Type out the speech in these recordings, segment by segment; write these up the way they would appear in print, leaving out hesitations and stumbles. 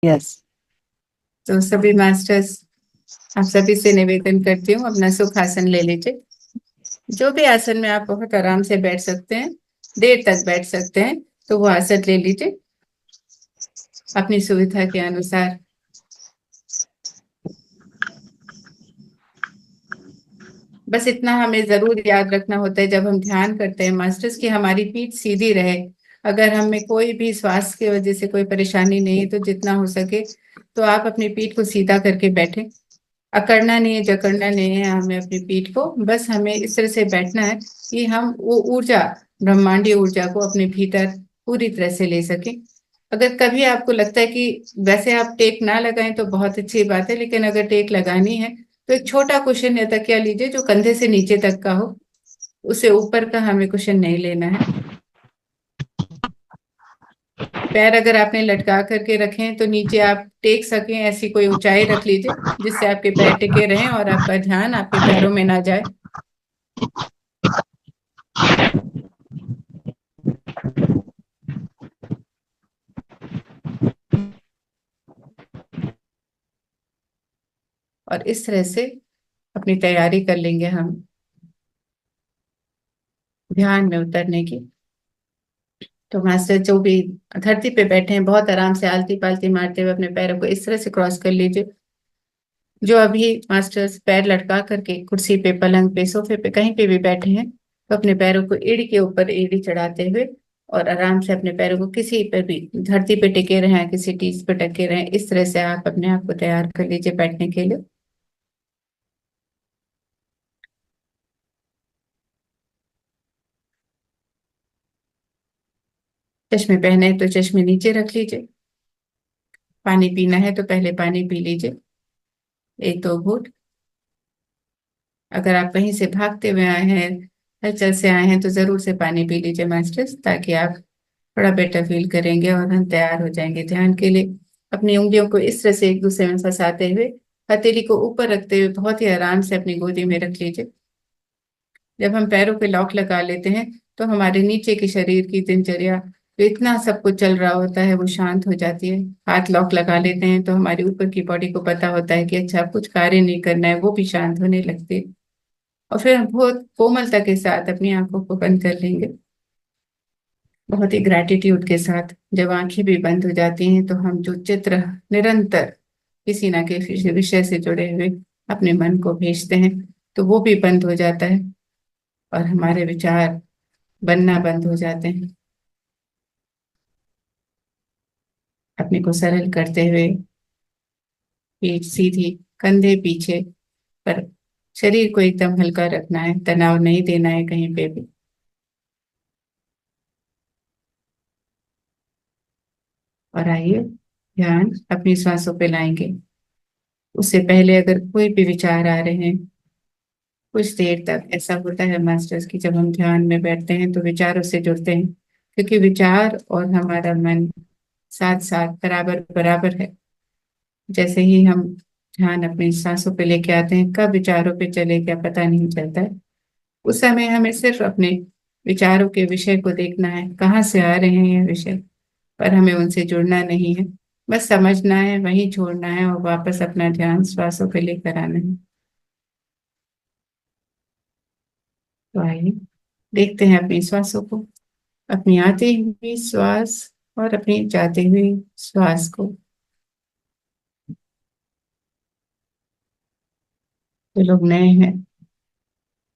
Yes. तो सभी masters, आप सभी से निवेदन करती हूँ, अपना सुख आसन ले लीजिए। जो भी आसन में आप बहुत आराम से बैठ सकते हैं, देर तक बैठ सकते हैं, तो वो आसन ले लीजिए अपनी सुविधा के अनुसार। बस इतना हमें जरूर याद रखना होता है जब हम ध्यान करते हैं मास्टर्स, की हमारी पीठ सीधी रहे। अगर हमें कोई भी श्वास की वजह से कोई परेशानी नहीं है तो जितना हो सके तो आप अपनी पीठ को सीधा करके बैठें। अकड़ना नहीं है, जकड़ना नहीं है हमें अपनी पीठ को। बस हमें इस तरह से बैठना है कि हम वो ऊर्जा, ब्रह्मांडीय ऊर्जा को अपने भीतर पूरी तरह से ले सकें। अगर कभी आपको लगता है कि वैसे आप टेक ना लगाएं तो बहुत अच्छी बात है, लेकिन अगर टेक लगानी है तो एक छोटा कुशन या तकिया लीजिए जो कंधे से नीचे तक का हो। उसे ऊपर का हमें कुशन नहीं लेना है। पैर अगर आपने लटका करके रखे हैं तो नीचे आप टेक सकें ऐसी कोई ऊंचाई रख लीजिए जिससे आपके पैर टिके रहें और आपका ध्यान आपके पैरों में ना जाए। और इस तरह से अपनी तैयारी कर लेंगे हम ध्यान में उतरने की। तो मास्टर जो भी धरती पे बैठे हैं बहुत आराम से आलती पालती मारते हुए अपने पैरों को इस तरह से क्रॉस कर लीजिए। जो अभी मास्टर्स पैर लटका करके कुर्सी पे, पलंग पे, सोफे पे, कहीं पे भी बैठे हैं, तो अपने पैरों को एड़ी के ऊपर एड़ी चढ़ाते हुए और आराम से अपने पैरों को किसी पर भी धरती पे टिके रहें, किसी चीज पे टिके रहें। इस तरह से आप अपने आप को तैयार कर लीजिए बैठने के लिए। चश्मे पहने हैं तो चश्मे नीचे रख लीजिए। पानी पीना है तो पहले पानी पी लीजिए, एक दो घूंट। अगर आप कहीं से भागते हुए आए हैं, हलचल से आए हैं, तो जरूर से पानी पी लीजिए मास्टर्स, ताकि आप थोड़ा बेटर फील करेंगे और हम तैयार हो जाएंगे ध्यान के लिए। अपनी उंगलियों को इस तरह से एक दूसरे में फंसाते हुए हथेली को ऊपर रखते हुए बहुत ही आराम से अपनी गोदी में रख लीजिए। जब हम पैरों पे लॉक लगा लेते हैं तो हमारे नीचे के शरीर की दिनचर्या, जो इतना सब कुछ चल रहा होता है, वो शांत हो जाती है। हाथ लॉक लगा लेते हैं तो हमारी ऊपर की बॉडी को पता होता है कि अच्छा अब कुछ कार्य नहीं करना है, वो भी शांत होने लगती है। और फिर हम बहुत कोमलता के साथ अपनी आंखों को बंद कर लेंगे, बहुत ही ग्रैटिट्यूड के साथ। जब आंखें भी बंद हो जाती हैं तो हम जो चित्र निरंतर किसी ना किसी विषय से जुड़े हुए अपने मन को भेजते हैं, तो वो भी बंद हो जाता है और हमारे विचार बनना बंद हो जाते हैं। अपने को सरल करते हुए पीठ सीधी, कंधे पीछे, पर शरीर को एकदम हल्का रखना है, तनाव नहीं देना है कहीं पे भी। और आइए ध्यान अपनी सांसों पे लाएंगे। उससे पहले अगर कोई भी विचार आ रहे हैं, कुछ देर तक ऐसा होता है मास्टर्स की जब हम ध्यान में बैठते हैं तो विचारों से जुड़ते हैं, क्योंकि विचार और हमारा मन साथ साथ बराबर बराबर है। जैसे ही हम ध्यान अपनी सांसों पे लेके आते हैं, कब विचारों पे चले क्या पता नहीं चलता है। उस समय हमें सिर्फ अपने विचारों के विषय को देखना है, कहाँ से आ रहे हैं ये विषय, पर हमें उनसे जुड़ना नहीं है। बस समझना है, वहीं छोड़ना है और वापस अपना ध्यान श्वासों पे लेकर आना है। तो आइए देखते हैं अपनी श्वासों को, अपनी आती हुई श्वास और अपनी जाती हुई श्वास को। जो लोग नए हैं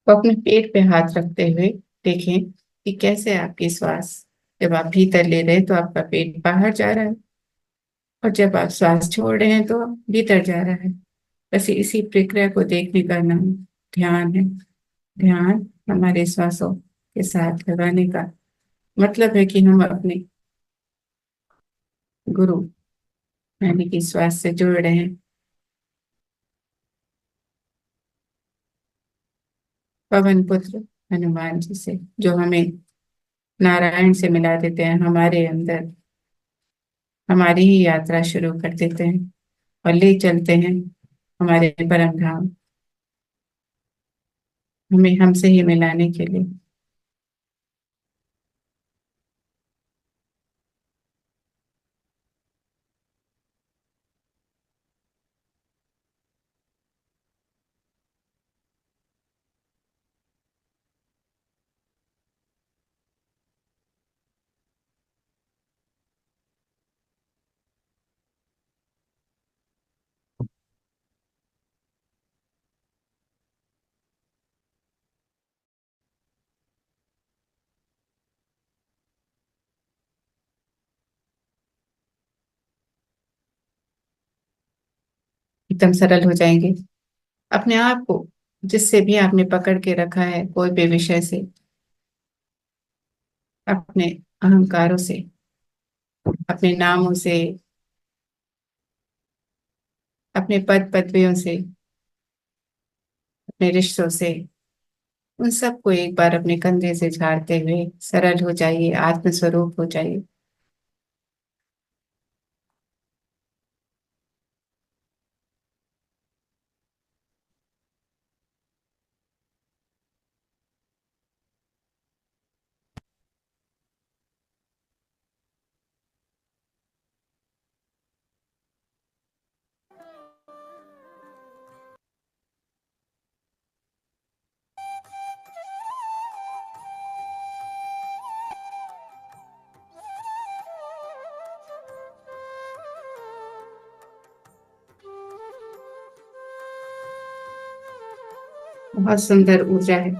वो अपने पेट पे हाथ रखते हुए देखें कि कैसे आपकी श्वास, जब आप भीतर ले रहे हैं तो आपका पेट बाहर जा रहा है, और जब आप श्वास छोड़ रहे हैं तो भीतर जा रहा है। बस इसी प्रक्रिया को देखने का नाम ध्यान है। ध्यान हमारे श्वासों के साथ लगाने का मतलब है कि हम अपने गुरु यानी कि श्वास से जुड़ रहे हैं, पवन पुत्र हनुमान जी से, जो हमें नारायण से मिला देते हैं, हमारे अंदर हमारी ही यात्रा शुरू कर देते हैं और ले चलते हैं हमारे परम धाम, हमें हमसे ही मिलाने के लिए। एकदम सरल हो जाएंगे। अपने आप को जिससे भी आपने पकड़ के रखा है, कोई भी विषय से, अपने अहंकारों से, अपने नामों से, अपने पद पदवियों से, अपने रिश्तों से, उन सबको एक बार अपने कंधे से झाड़ते हुए सरल हो जाइए, आत्मस्वरूप हो जाइए। बहुत सुंदर ऊर्जा है।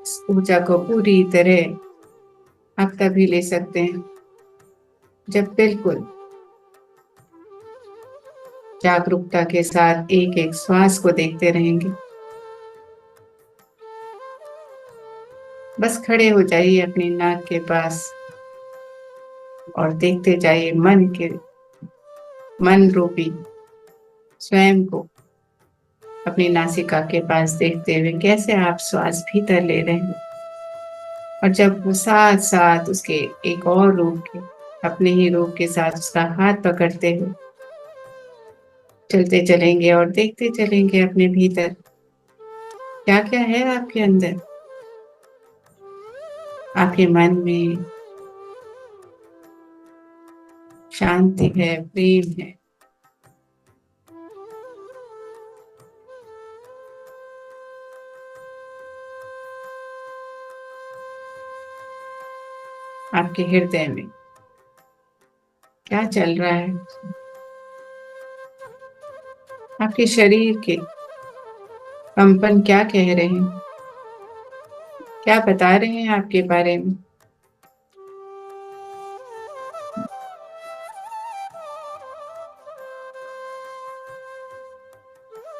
इस ऊर्जा को पूरी तरह आप तभी ले सकते हैं जब बिल्कुल जागरूकता के साथ एक एक श्वास को देखते रहेंगे। बस खड़े हो जाइए अपनी नाक के पास और देखते जाइए मन रूपी स्वयं को अपनी नासिका के पास देखते हुए कैसे आप श्वास भीतर ले रहे हैं। और जब वो साथ साथ उसके एक और रूप के, अपने ही रूप के साथ उसका हाथ पकड़ते हुए चलते चलेंगे और देखते चलेंगे अपने भीतर क्या क्या है आपके अंदर। आपके मन में शांति है, प्रेम है, आपके हृदय में क्या चल रहा है, आपके शरीर के कंपन क्या कह रहे हैं, क्या बता रहे हैं आपके बारे में।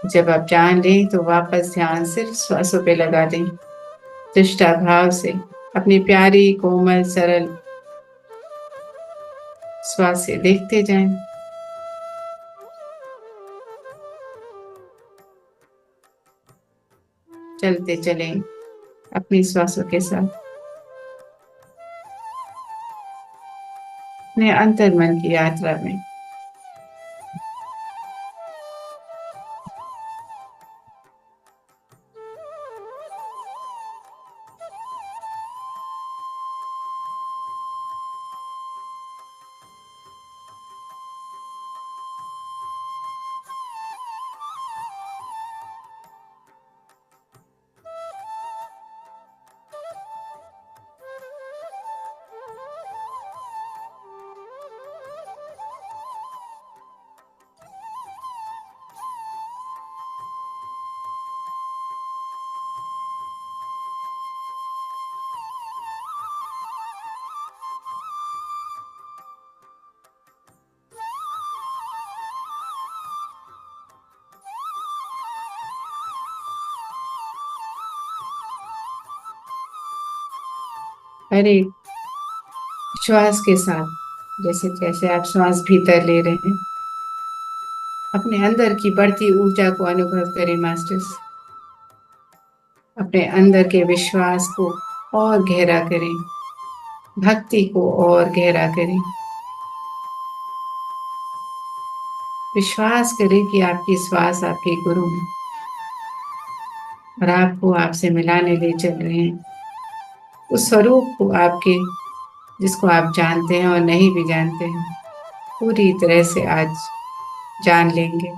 जब आप जान लें तो वापस ध्यान सिर्फ श्वासों पे लगा दें, दृष्टा भाव से अपनी प्यारी कोमल सरल श्वास से देखते जाएं। चलते चलें अपनी श्वासों के साथ अपने अंतर्मन की यात्रा में। हर एक श्वास के साथ जैसे जैसे आप श्वास भीतर ले रहे हैं, अपने अंदर की बढ़ती ऊर्जा को अनुभव करें मास्टर्स। अपने अंदर के विश्वास को और गहरा करें, भक्ति को और गहरा करें। विश्वास करें कि आपकी श्वास आपके गुरु हैं और आपको आपसे मिलाने ले चल रहे हैं, उस स्वरूप को आपके जिसको आप जानते हैं और नहीं भी जानते हैं, पूरी तरह से आज जान लेंगे।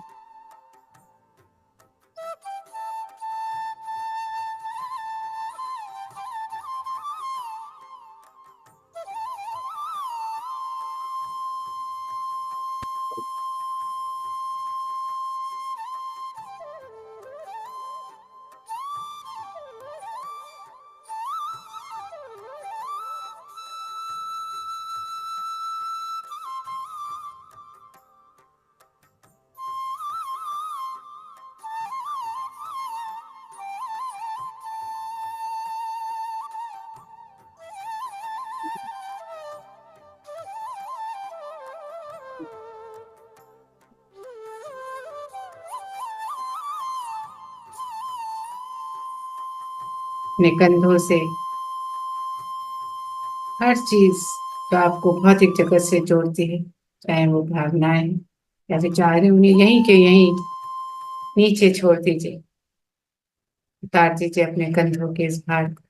अपने कंधों से हर चीज जो आपको भौतिक जगत से जोड़ती है, चाहे वो भावनाएं या विचार है, उन्हें यहीं के यहीं नीचे छोड़ दीजिए। उतार दीजिए अपने कंधों के इस भार को।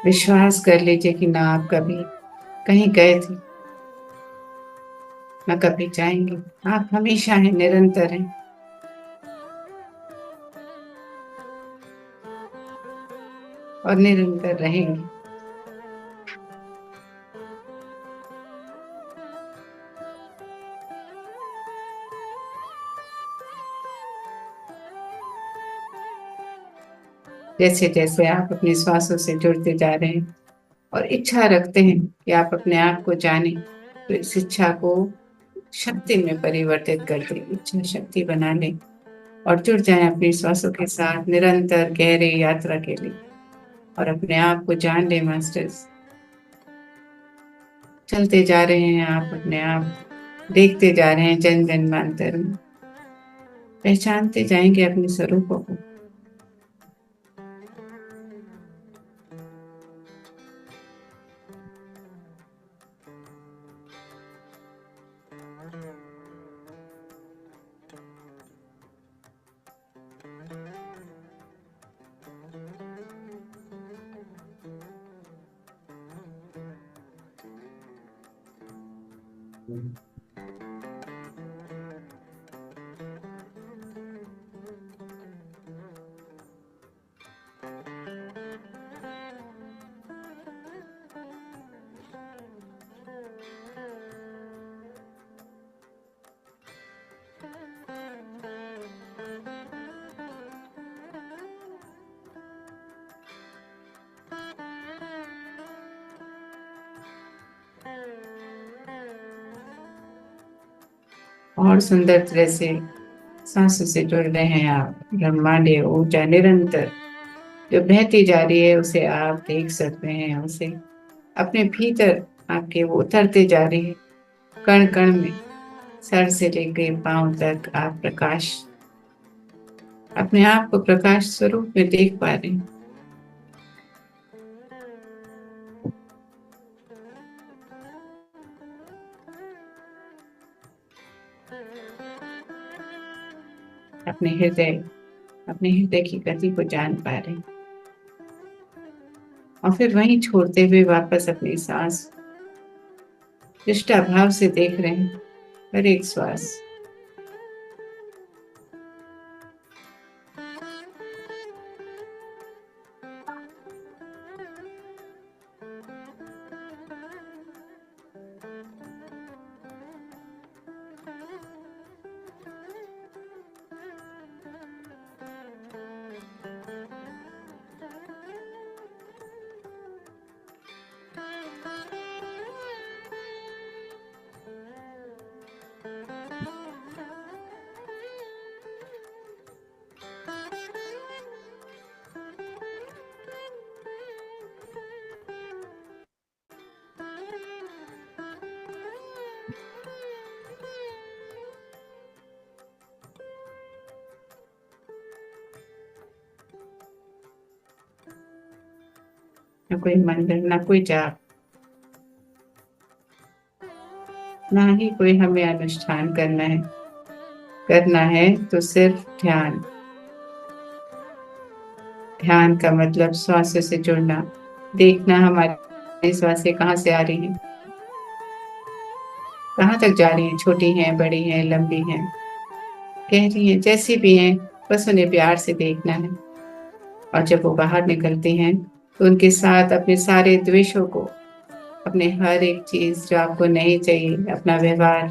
विश्वास कर लीजिए कि ना आप कभी कहीं गए थे, ना कभी जाएंगे। आप हमेशा हैं, निरंतर हैं। और निरंतर रहेंगे। जैसे जैसे आप अपने श्वासों से जुड़ते जा रहे हैं और इच्छा रखते हैं कि आप अपने आप को जानें, तो इस इच्छा को शक्ति में परिवर्तित कर दें, इच्छा शक्ति बना लें और जुड़ जाएं अपने श्वासों के साथ निरंतर गहरे यात्रा के लिए। और अपने आप को जान लें मास्टर्स। चलते जा रहे हैं आप अपने आप, देखते जा रहे हैं जन जन्मांतर में, पहचानते जाएंगे अपने स्वरूपों को। और सुंदर तरह से सांसों से जुड़ रहे हैं आप। ब्रह्मांडीय ऊर्जा निरंतर जो बहती जा रही है, उसे आप देख सकते हैं। उसे अपने भीतर आपके वो उतरते जा रही है, कण कण में, सर से लेकर पांव तक। आप प्रकाश, अपने आप को प्रकाश स्वरूप में देख पा रहे हैं। अपने हृदय की गति को जान पा रहे हैं। और फिर वहीं छोड़ते हुए वापस अपनी सांस निष्ठा भाव से देख रहे हैं, हर एक श्वास। न कोई मंदिर, न कोई जाप, ना ही कोई हमें अनुष्ठान करना है। करना है तो सिर्फ ध्यान। ध्यान का मतलब श्वास से जुड़ना, देखना हमारी श्वासें कहाँ से आ रही हैं, कहाँ तक जा रही हैं, छोटी हैं, बड़ी हैं, लंबी हैं, गहरी हैं, जैसी भी हैं, बस उन्हें प्यार से देखना है। और जब वो बाहर निकलती हैं तो उनके साथ अपने सारे द्वेषों को, अपने हर एक चीज जो आपको नहीं चाहिए, अपना व्यवहार,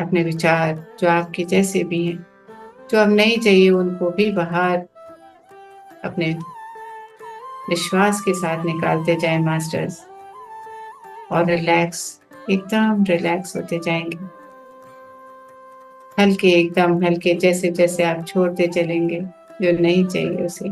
अपने विचार जो आपके जैसे भी हैं, जो अब नहीं चाहिए, उनको भी बाहर अपने विश्वास के साथ निकालते जाएं मास्टर्स। और रिलैक्स, एकदम रिलैक्स होते जाएंगे, हल्के, एकदम हल्के, जैसे जैसे आप छोड़ते चलेंगे जो नहीं चाहिए उसे।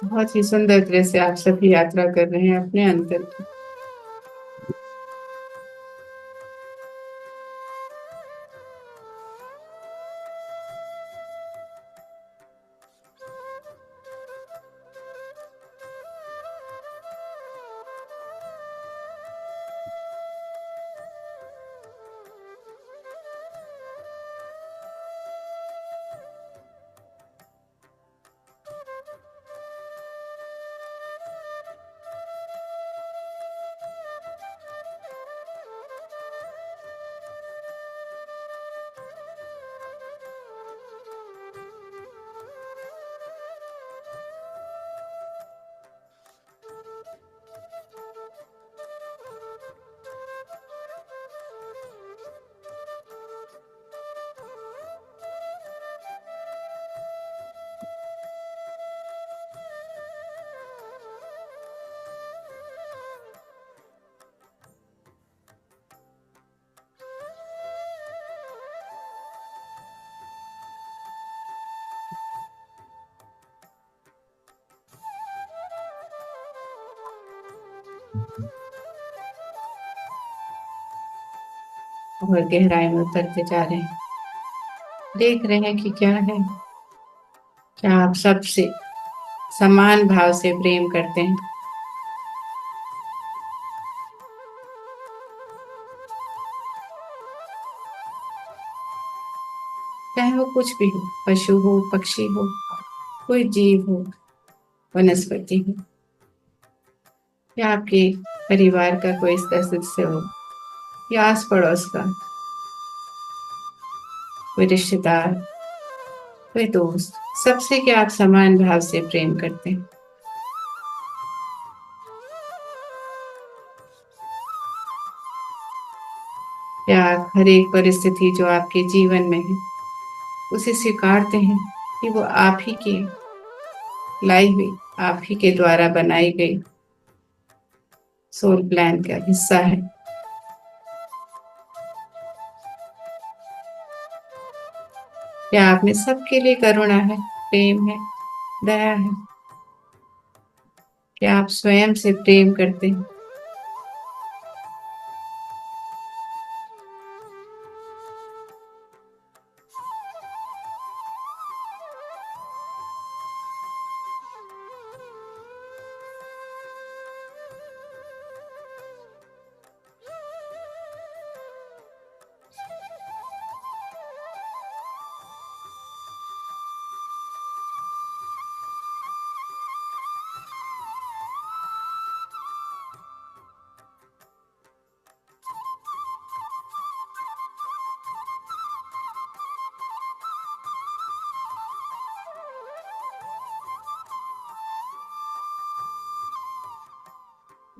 बहुत ही सुंदर तरह से आप सभी यात्रा कर रहे हैं अपने अंतर की। और गहराई में उतरते जा रहे हैं, देख रहे हैं कि क्या है, क्या आप सबसे समान भाव से प्रेम करते हैं, चाहे वो कुछ भी हो, पशु हो, पक्षी हो, कोई जीव हो, वनस्पति हो, या आपके परिवार का कोई सदस्य हो, या आस पड़ोस का कोई रिश्तेदार, कोई दोस्त, सबसे क्या आप समान भाव से प्रेम करते हैं। क्या आप हर एक परिस्थिति जो आपके जीवन में है उसे स्वीकारते हैं कि वो आप ही की लाई हुई, आप ही के द्वारा बनाई गई सोल प्लान का हिस्सा है। क्या आप में सबके लिए करुणा है, प्रेम है, दया है? क्या आप स्वयं से प्रेम करते हैं?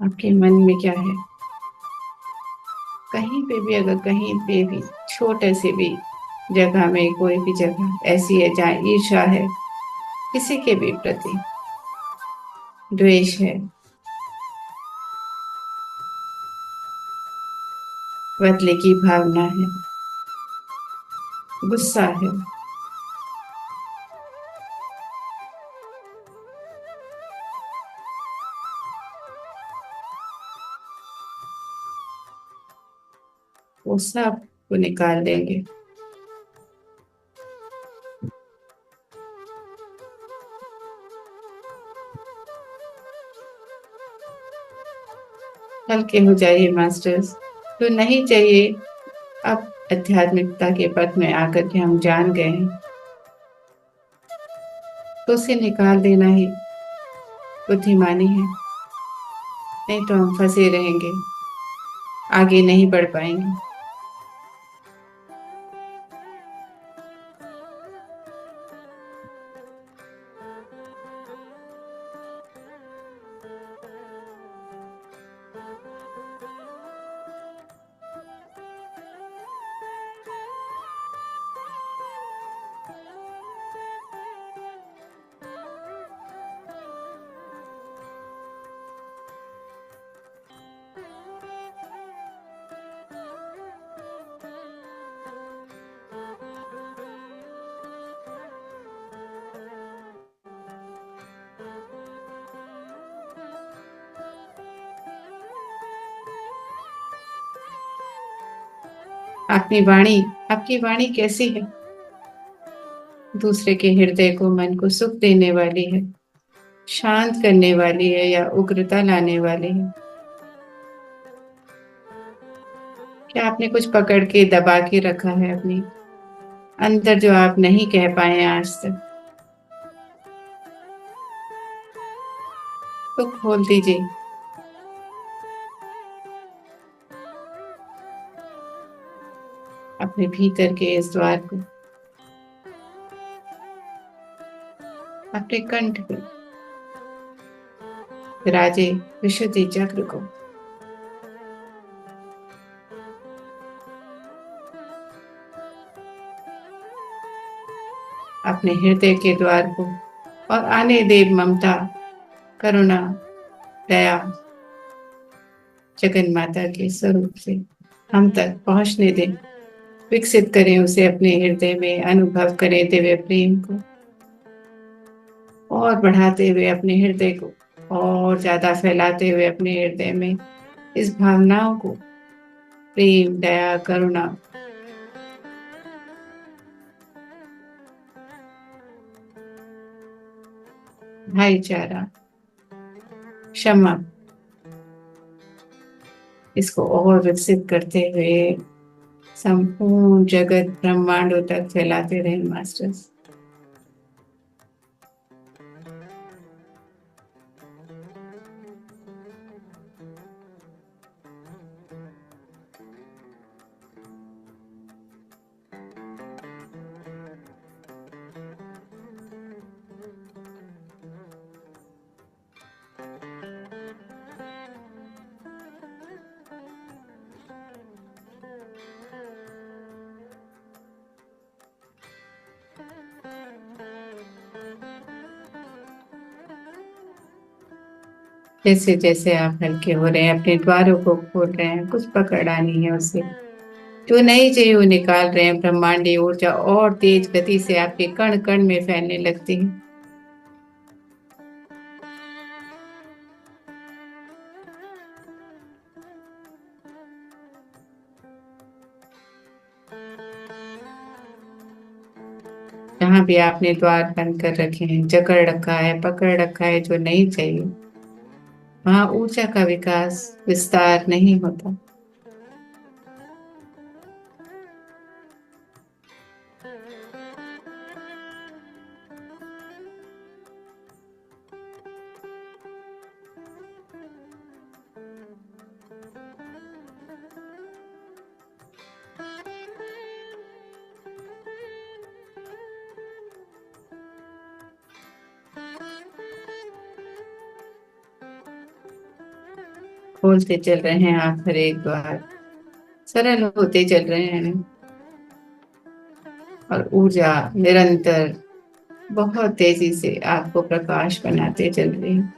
आपके मन में क्या है? कहीं पे भी, अगर कहीं पे भी छोटे से भी जगह में, कोई भी जगह ऐसी है जहाँ ईर्ष्या है, किसी के भी प्रति द्वेष है, बदले की भावना है, गुस्सा है, वो सब को निकाल देंगे। हल्के हो जाइए मास्टर्स। तो नहीं चाहिए, अब आध्यात्मिकता के पथ में आकर के हम जान गए हैं, तो उसे निकाल देना ही बुद्धिमानी है। नहीं तो हम फंसे रहेंगे, आगे नहीं बढ़ पाएंगे। आपकी वाणी कैसी है? दूसरे के हृदय को, मन को सुख देने वाली है, शांत करने वाली है, या उग्रता लाने वाली है? क्या आपने कुछ पकड़ के दबा के रखा है अपनी अंदर, जो आप नहीं कह पाए आज तक? तो खोल दीजिए अपने भीतर के इस द्वार को, अपने कंठ पे विराजे विशुद्धि चक्र को। अपने हृदय के द्वार को, और आने दे ममता, करुणा, दया, जगन माता के स्वरूप से हम तक पहुंचने दें। विकसित करें उसे अपने हृदय में, अनुभव करें दिव्य प्रेम को, और बढ़ाते हुए अपने हृदय को, और ज्यादा फैलाते हुए अपने हृदय में इस भावनाओं को, प्रेम, दया, करुणा, भाईचारा, क्षमा, इसको और विकसित करते हुए संपूर्ण जगत ब्रह्मांडों तक फैलाते रहे मास्टर्स। जैसे जैसे आप हल्के हो रहे हैं, अपने द्वारों को खोल रहे हैं, कुछ पकड़ानी है उसे, जो नहीं चाहिए वो निकाल रहे हैं। ब्रह्मांडीय ऊर्जा और तेज गति से आपके कण कण में फैलने लगती है। जहां भी आपने द्वार बंद कर रखे हैं, जकड़ रखा है, पकड़ रखा है, जो नहीं चाहिए, वहां ऊर्जा का विकास, विस्तार नहीं होता। खोलते चल रहे हैं आप हर एक द्वार, सरल होते चल रहे हैं, और ऊर्जा निरंतर बहुत तेजी से आपको प्रकाश बनाते चल रही है।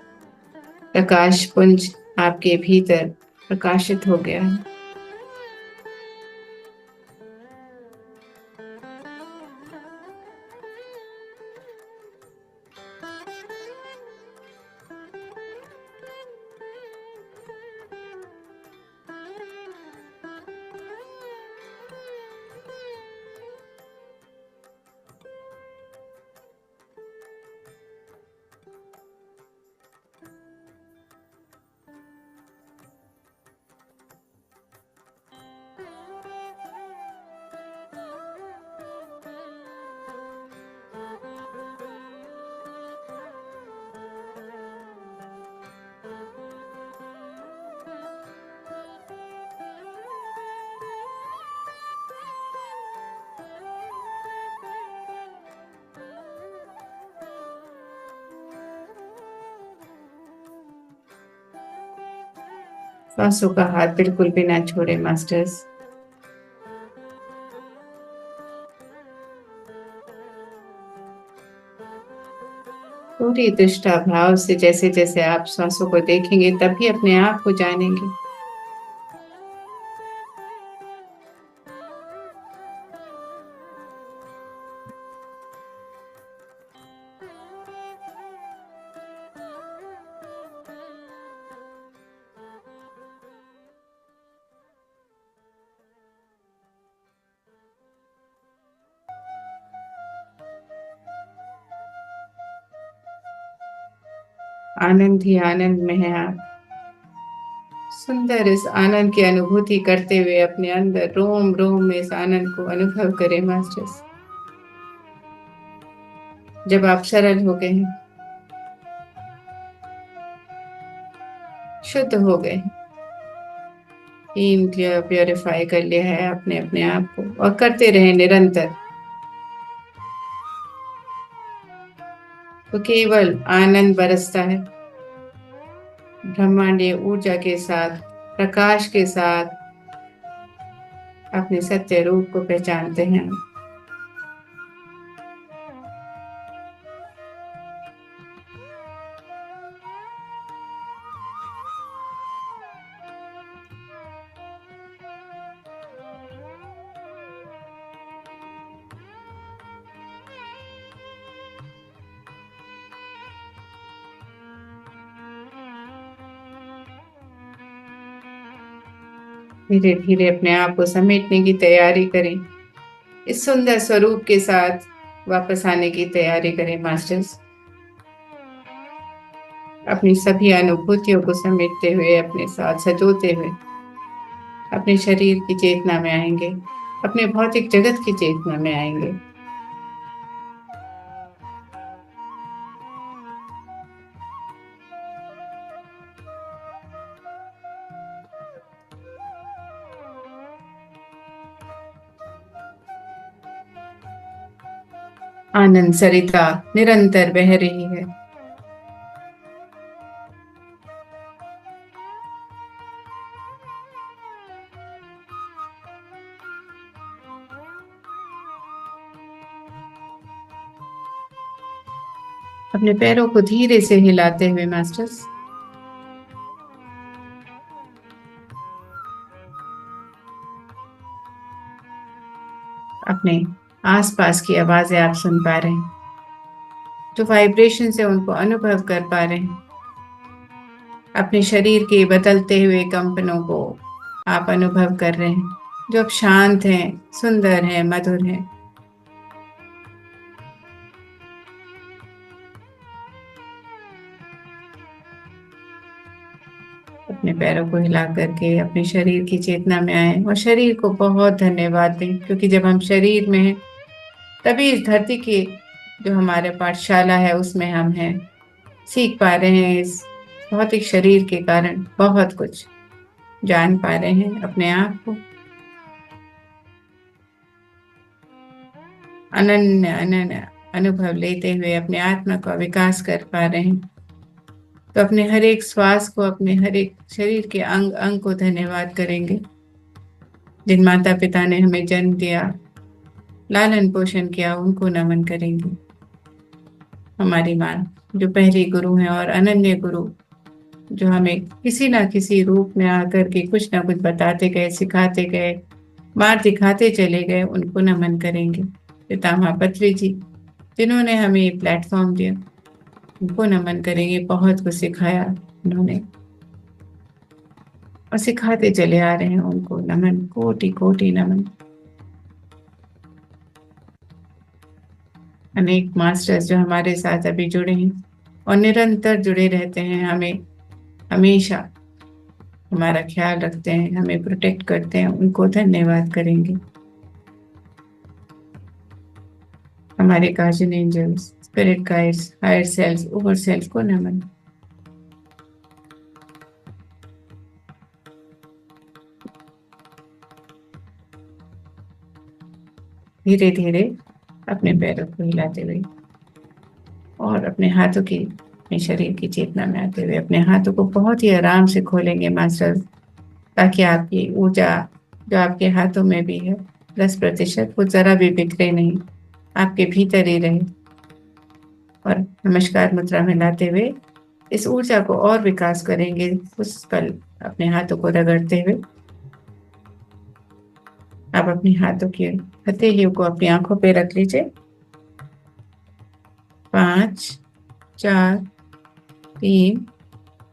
प्रकाश पुंज आपके भीतर प्रकाशित हो गया है। श्वासों का हाथ बिल्कुल भी ना छोड़े मास्टर्स। पूरी दृष्टा भाव से जैसे जैसे आप श्वासों को देखेंगे तभी अपने आप को जानेंगे। आनंद ही आनंद में है आप। सुंदर इस आनंद की अनुभूति करते हुए अपने अंदर रोम रोम में इस आनंद को अनुभव करें मास्टर्स। जब आप सरल हो गए हैं, शुद्ध हो गए हैं, क्लीन क्लियर प्योरीफाई कर लिया है आपने अपने आप को, और करते रहे निरंतर, तो केवल आनंद बरसता है। ब्रह्मांडीय ऊर्जा के साथ, प्रकाश के साथ अपने सत्य रूप को पहचानते हैं। धीरे धीरे अपने आप को समेटने की तैयारी करें। इस सुंदर स्वरूप के साथ वापस आने की तैयारी करें मास्टर्स। अपनी सभी अनुभूतियों को समेटते हुए, अपने साथ सजोते हुए अपने शरीर की चेतना में आएंगे, अपने भौतिक जगत की चेतना में आएंगे। आनंद सरिता निरंतर बह रही है। अपने पैरों को धीरे से हिलाते हुए मास्टर्स अपने आसपास की आवाजें आप सुन पा रहे हैं, जो वाइब्रेशन से उनको अनुभव कर पा रहे हैं। अपने शरीर के बदलते हुए कंपनों को आप अनुभव कर रहे हैं, जो अब शांत हैं, सुंदर हैं, मधुर हैं। अपने पैरों को हिला करके अपने शरीर की चेतना में आए और शरीर को बहुत धन्यवाद दें, क्योंकि जब हम शरीर में हैं तभी इस धरती की जो हमारे पाठशाला है उसमें हम हैं, सीख पा रहे हैं। इस भौतिक शरीर के कारण बहुत कुछ जान पा रहे हैं अपने आप को। अनन्य अनन्य अनुभव लेते हुए अपने आत्मा का विकास कर पा रहे हैं। तो अपने हर एक श्वास को, अपने हर एक शरीर के अंग अंग को धन्यवाद करेंगे। जिन माता पिता ने हमें जन्म दिया, लालन पोषण किया, उनको नमन करेंगे। हमारी माँ जो पहली गुरु है और अनन्य गुरु, जो हमें किसी ना किसी रूप में आकर के कुछ ना कुछ बताते गए, सिखाते गए, मार्ग दिखाते चले गए, उनको नमन करेंगे। पितामह पत्री जी जिन्होंने हमें ये प्लेटफॉर्म दिया, उनको नमन करेंगे। बहुत कुछ सिखाया उन्होंने और सिखाते चले आ रहे हैं, उनको नमन, कोटि कोटि नमन। अनेक मास्टर्स जो हमारे साथ अभी जुड़े हैं और निरंतर जुड़े रहते हैं, हमें हमेशा हमारा ख्याल रखते हैं, हमें प्रोटेक्ट करते हैं, उनको धन्यवाद करेंगे। हमारे guardian angels, spirit guides, higher selves, over selves को नमन। धीरे धीरे अपने पैरों को हिलाते हुए और अपने हाथों की, अपने शरीर की चेतना में आते हुए अपने हाथों को बहुत ही आराम से खोलेंगे मास्टर, ताकि आपकी ऊर्जा जो आपके हाथों में भी है 10%, वो जरा भी बिखरे नहीं, आपके भीतर ही रहे। और नमस्कार मुद्रा में लाते हुए इस ऊर्जा को और विकास करेंगे उस पल, अपने हाथों को रगड़ते हुए। आप अपने हाथों की हथेलियों को अपनी आंखों पे रख लीजिए। 5, 4, 3,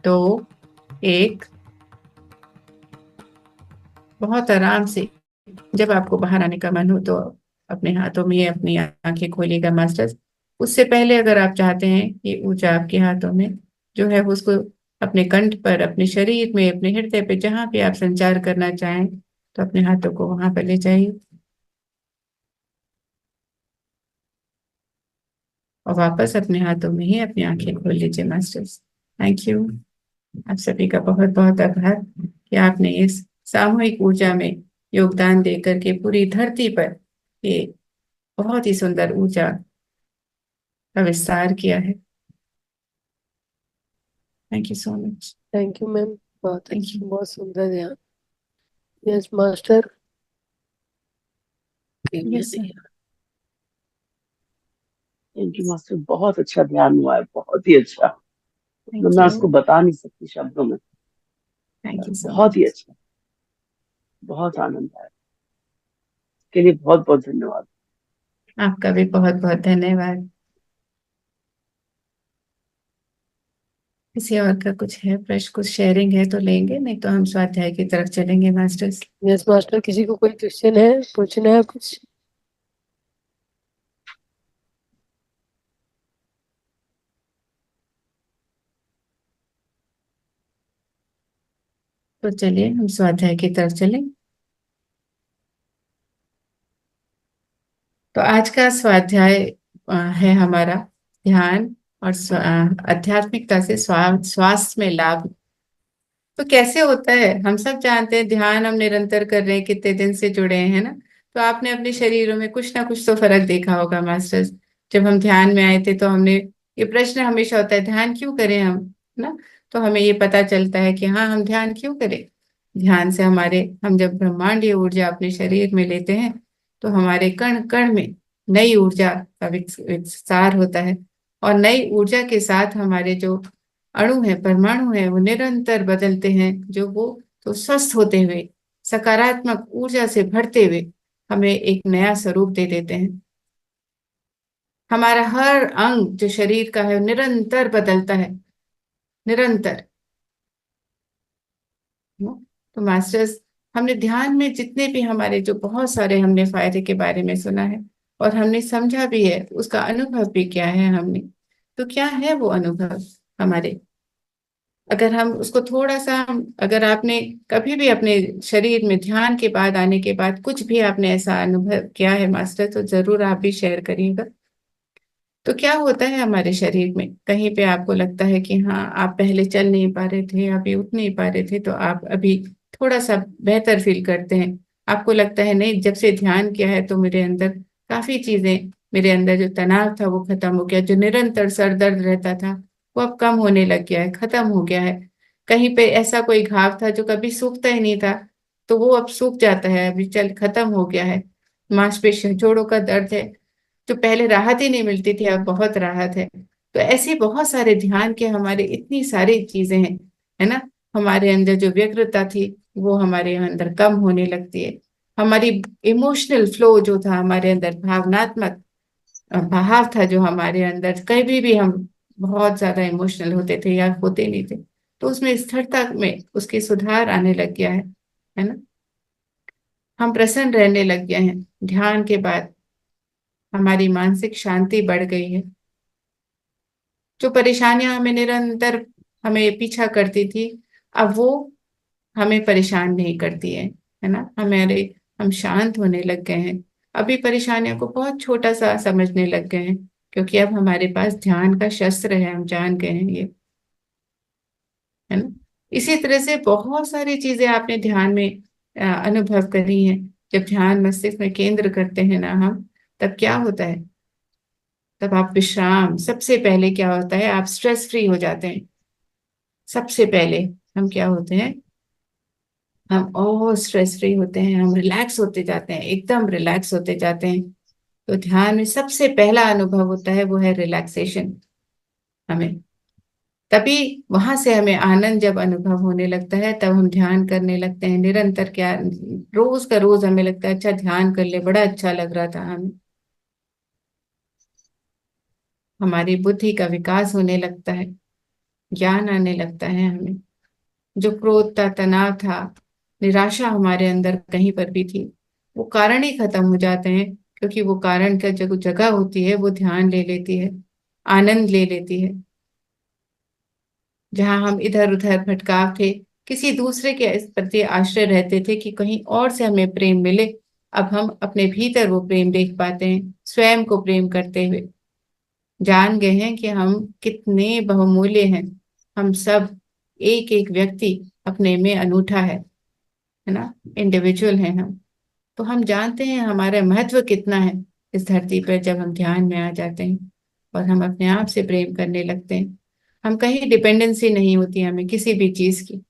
2, 1। बहुत आराम से जब आपको बाहर आने का मन हो तो अपने हाथों में अपनी आंखें खोलिएगा मास्टर्स। उससे पहले अगर आप चाहते हैं कि ऊर्जा आपके हाथों में जो है उसको अपने कंठ पर, अपने शरीर में, अपने हृदय पे, जहां पे आप संचार करना चाहें, तो अपने हाथों को वहां पर ले जाइए और वापस अपने हाथों में ही अपनी आंखें खोल लीजिए मास्टर्स। Thank you. आप सभी का बहुत बहुत आभार कि आपने इस सामूहिक ऊर्जा में योगदान देकर के पूरी धरती पर ये बहुत ही सुंदर ऊर्जा का विस्तार किया है। Thank you so much. Thank you ma'am, बहुत थैंक अच्छा, यू। बहुत सुंदर ध्यान। Yes master. Yes sir. Thank you master, बहुत अच्छा ध्यान हुआ है, बहुत ही अच्छा। मतलब थैंक मैं यू। उसको बता नहीं सकती शब्दों में। थैंक यू सो बहुत ही मच। अच्छा, बहुत आनंद आया। इसके लिए बहुत बहुत धन्यवाद। आपका भी बहुत बहुत धन्यवाद। किसी और का कुछ है प्रश्न, कुछ शेयरिंग है तो लेंगे, नहीं तो हम स्वाध्याय की तरफ चलेंगे मास्टर्स। यस मास्टर, किसी को कोई क्वेश्चन है, पूछना है कुछ? तो चलिए हम स्वाध्याय की तरफ चलें। तो आज का स्वाध्याय है हमारा ध्यान और आध्यात्मिकता से स्वास्थ्य में लाभ। तो कैसे होता है, हम सब जानते हैं ध्यान हम निरंतर कर रहे हैं, कितने दिन से जुड़े हैं ना। तो आपने अपने शरीरों में कुछ ना कुछ तो फर्क देखा होगा मास्टर्स। जब हम ध्यान में आए थे तो हमने, ये प्रश्न हमेशा होता है ध्यान क्यों करें हम, ना। तो हमें ये पता चलता है कि हाँ, हम ध्यान क्यों करें। ध्यान से हमारे, हम जब ब्रह्मांडीय ऊर्जा अपने शरीर में लेते हैं तो हमारे कण कण में नई ऊर्जा का विस्तार होता है। और नई ऊर्जा के साथ हमारे जो अणु है, परमाणु है, वो निरंतर बदलते हैं, जो वो तो स्वस्थ होते हुए, सकारात्मक ऊर्जा से भरते हुए हमें एक नया स्वरूप दे देते हैं। हमारा हर अंग जो शरीर का है वो निरंतर बदलता है, निरंतर। तो मास्टर्स, हमने ध्यान में जितने भी हमारे जो बहुत सारे हमने फायदे के बारे में सुना है और हमने समझा भी है, उसका अनुभव भी किया है हमने। तो क्या है वो अनुभव हमारे, अगर हम उसको थोड़ा सा अगर आपने कभी भी अपने शरीर में ध्यान के बाद, आने के बाद कुछ भी आपने ऐसा अनुभव किया है मास्टर, तो जरूर आप भी शेयर करिएगा। तो क्या होता है हमारे शरीर में, कहीं पे आपको लगता है कि हाँ, आप पहले चल नहीं पा रहे थे, अभी उठ नहीं पा रहे थे, तो आप अभी थोड़ा सा बेहतर फील करते हैं। आपको लगता है नहीं, जब से ध्यान किया है तो मेरे अंदर काफी चीजें, मेरे अंदर जो तनाव था वो खत्म हो गया, जो निरंतर सर दर्द रहता था वो अब कम होने लग गया है, खत्म हो गया है। कहीं पे ऐसा कोई घाव था जो कभी सूखता ही नहीं था, तो वो अब सूख जाता है, अभी चल खत्म हो गया है। मांसपेशियों, जोड़ों का दर्द है, जो पहले राहत ही नहीं मिलती थी, अब बहुत राहत है। तो ऐसे बहुत सारे ध्यान के हमारे इतनी सारी चीजें हैं, है ना। हमारे अंदर जो व्यग्रता थी वो हमारे अंदर कम होने लगती है। हमारी इमोशनल फ्लो जो था हमारे अंदर, भावनात्मक बहाव था जो हमारे अंदर, कभी भी हम बहुत ज्यादा इमोशनल होते थे या होते नहीं थे, तो उसमें स्थिरता में उसके सुधार आने लग गया है ना। हम प्रसन्न रहने लग गए हैं ध्यान के बाद। हमारी मानसिक शांति बढ़ गई है। जो परेशानियां हमें निरंतर हमें पीछा करती थी, अब वो हमें परेशान नहीं करती है ना। हम शांत होने लग गए हैं। अभी परेशानियों को बहुत छोटा सा समझने लग गए हैं, क्योंकि अब हमारे पास ध्यान का शस्त्र है, हम जान गए हैं ये, है ना। इसी तरह से बहुत सारी चीजें आपने ध्यान में अनुभव करी हैं। जब ध्यान मस्तिष्क में केंद्र करते हैं ना हम, तब क्या होता है, तब आप विश्राम, सबसे पहले क्या होता है, आप स्ट्रेस फ्री हो जाते हैं। सबसे पहले हम क्या होते हैं, हम और स्ट्रेस फ्री होते हैं, हम रिलैक्स होते जाते हैं, एकदम रिलैक्स होते जाते हैं। तो ध्यान में सबसे पहला अनुभव होता है वो है रिलैक्सेशन हमें। तभी वहां से हमें आनंद जब अनुभव होने लगता है, तब हम ध्यान करने लगते हैं निरंतर। क्या रोज का रोज हमें लगता है अच्छा ध्यान कर ले, बड़ा अच्छा लग रहा था हमें। हमारी बुद्धि का विकास होने लगता है, ज्ञान आने लगता है हमें। जो क्रोध था, तनाव था, निराशा हमारे अंदर कहीं पर भी थी, वो कारण ही खत्म हो जाते हैं, क्योंकि वो कारण का जो जगह होती है वो ध्यान ले लेती है, आनंद ले लेती है। जहां हम इधर उधर भटकाव थे, किसी दूसरे के इस प्रति आश्रय रहते थे कि कहीं और से हमें प्रेम मिले, अब हम अपने भीतर वो प्रेम देख पाते हैं, स्वयं को प्रेम करते हुए। जान गए हैं कि हम कितने बहुमूल्य हैं। हम सब, एक एक व्यक्ति अपने में अनूठा है ना, इंडिविजुअल हैं हम। तो हम जानते हैं हमारा महत्व कितना है इस धरती पर, जब हम ध्यान में आ जाते हैं और हम अपने आप से प्रेम करने लगते हैं। हम कहीं डिपेंडेंसी नहीं होती हमें किसी भी चीज की।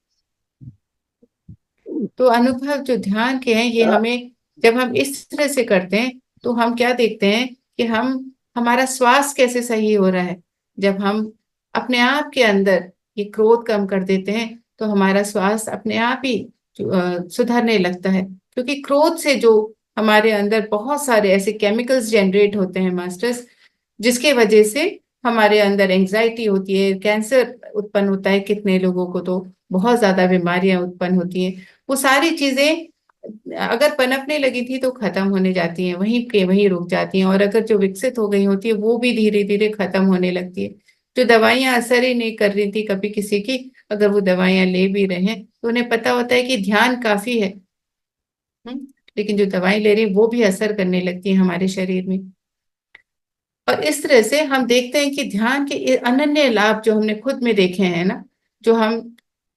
तो अनुभव जो ध्यान के हैं ये हमें, जब हम इस तरह से करते हैं तो हम क्या देखते हैं कि हम, हमारा श्वास कैसे सही हो रहा है। जब हम अपने आप के अंदर ये क्रोध कम कर देते हैं, तो हमारा श्वास अपने आप ही सुधरने लगता है। क्योंकि क्रोध से जो हमारे अंदर बहुत सारे ऐसे केमिकल्स जनरेट होते हैं मास्टर्स, जिसके वजह से हमारे अंदर एंजाइटी होती है, कैंसर उत्पन्न होता है, कितने लोगों को तो बहुत ज्यादा बीमारियां उत्पन्न होती हैं। वो सारी चीजें अगर पनपने लगी थी तो खत्म होने जाती हैं, वहीं के वहीं रुक जाती हैं, और अगर जो विकसित हो गई होती है वो भी धीरे धीरे खत्म होने लगती है। जो दवाइयां असर ही नहीं कर रही थी कभी किसी की, अगर वो दवाइयां ले भी रहे हैं तो उन्हें पता होता है कि ध्यान काफी है। हम्म, लेकिन जो दवाई ले रही है वो भी असर करने लगती है हमारे शरीर में। और इस तरह से हम देखते हैं कि ध्यान के ये अनन्य लाभ जो हमने खुद में देखे हैं ना, जो हम,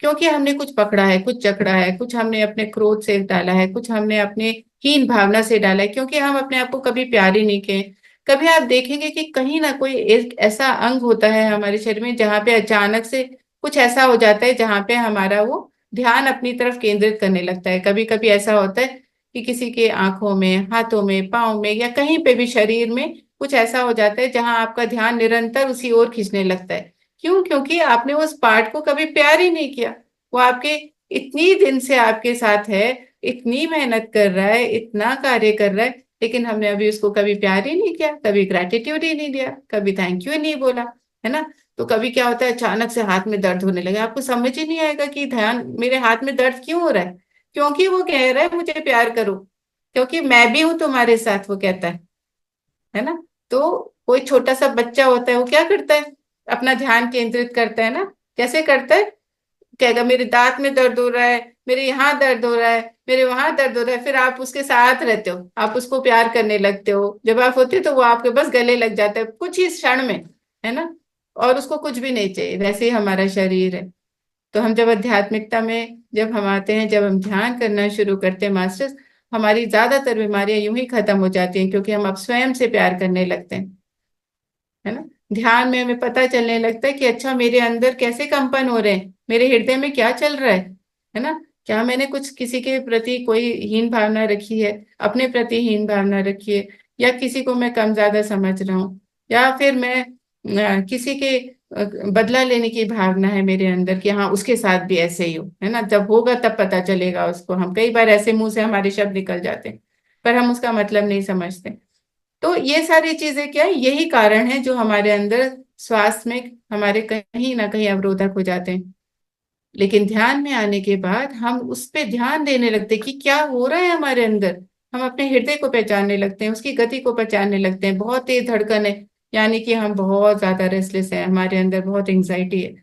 क्योंकि हमने कुछ पकड़ा है, कुछ जकड़ा है, कुछ हमने अपने क्रोध से डाला है, कुछ हमने अपने हीन भावना से डाला है, क्योंकि हम अपने आप को कभी प्यार ही नहीं किए। कभी आप देखेंगे कि कहीं ना कोई एक ऐसा अंग होता है हमारे शरीर में जहाँ पे अचानक से कुछ ऐसा हो जाता है जहाँ पे हमारा वो ध्यान अपनी तरफ केंद्रित करने लगता है। कभी कभी ऐसा होता है कि किसी के आंखों में, हाथों में, पाँव में, या कहीं पे भी शरीर में कुछ ऐसा हो जाता है जहां आपका ध्यान निरंतर उसी ओर खींचने लगता है। क्यों? क्योंकि आपने उस पार्ट को कभी प्यार ही नहीं किया। वो आपके इतनी दिन से आपके साथ है, इतनी मेहनत कर रहा है, इतना कार्य कर रहा है, लेकिन हमने अभी उसको कभी प्यार ही नहीं किया, कभी ग्रेटिट्यूड ही नहीं दिया, कभी थैंक यू ही नहीं बोला, है ना। तो कभी क्या होता है, अचानक से हाथ में दर्द होने लगे, आपको समझ ही नहीं आएगा कि ध्यान, मेरे हाथ में दर्द क्यों हो रहा है। क्योंकि वो कह रहा है मुझे प्यार करो, क्योंकि मैं भी हूं तुम्हारे साथ, वो कहता है ना। तो कोई छोटा सा बच्चा होता है, वो क्या करता है, अपना ध्यान केंद्रित करता है ना। कैसे करता है, कहेगा मेरे दांत में दर्द हो रहा है, मेरे यहाँ दर्द हो रहा है, मेरे वहां दर्द हो रहा है। फिर आप उसके साथ रहते हो, आप उसको प्यार करने लगते हो। जब आप होते हो तो वो आपके बस गले लग जाता है कुछ ही क्षण में, है ना। और उसको कुछ भी नहीं चाहिए। वैसे ही हमारा शरीर है। तो हम जब आध्यात्मिकता में जब हम आते हैं, जब हम ध्यान करना शुरू करते हैं मास्टर्स, हमारी ज्यादातर बीमारियां यूं ही खत्म हो जाती हैं, क्योंकि हम अब स्वयं से प्यार करने लगते हैं, है ना। ध्यान में हमें पता चलने लगता है कि अच्छा मेरे अंदर कैसे कंपन हो रहे हैं, मेरे हृदय में क्या चल रहा है ना। क्या मैंने कुछ किसी के प्रति कोई हीन भावना रखी है, अपने प्रति हीन भावना रखी है, या किसी को मैं कम ज्यादा समझ रहा हूँ, या फिर मैं किसी के बदला लेने की भावना है मेरे अंदर कि हाँ उसके साथ भी ऐसे ही हो, है ना। जब होगा तब पता चलेगा उसको। हम कई बार ऐसे मुंह से हमारे शब्द निकल जाते हैं पर हम उसका मतलब नहीं समझते। तो ये सारी चीजें क्या है, यही कारण है जो हमारे अंदर स्वास्थ्य में हमारे कहीं ना कहीं अवरोधक हो जाते हैं। लेकिन ध्यान में आने के बाद हम उस पे ध्यान देने लगते हैं कि क्या हो रहा है हमारे अंदर। हम अपने हृदय को पहचानने लगते हैं, उसकी गति को पहचानने लगते हैं। बहुत तेज धड़कन है, यानी कि हम बहुत ज्यादा रेस्टलेस हैं, हमारे अंदर बहुत एंग्जाइटी है।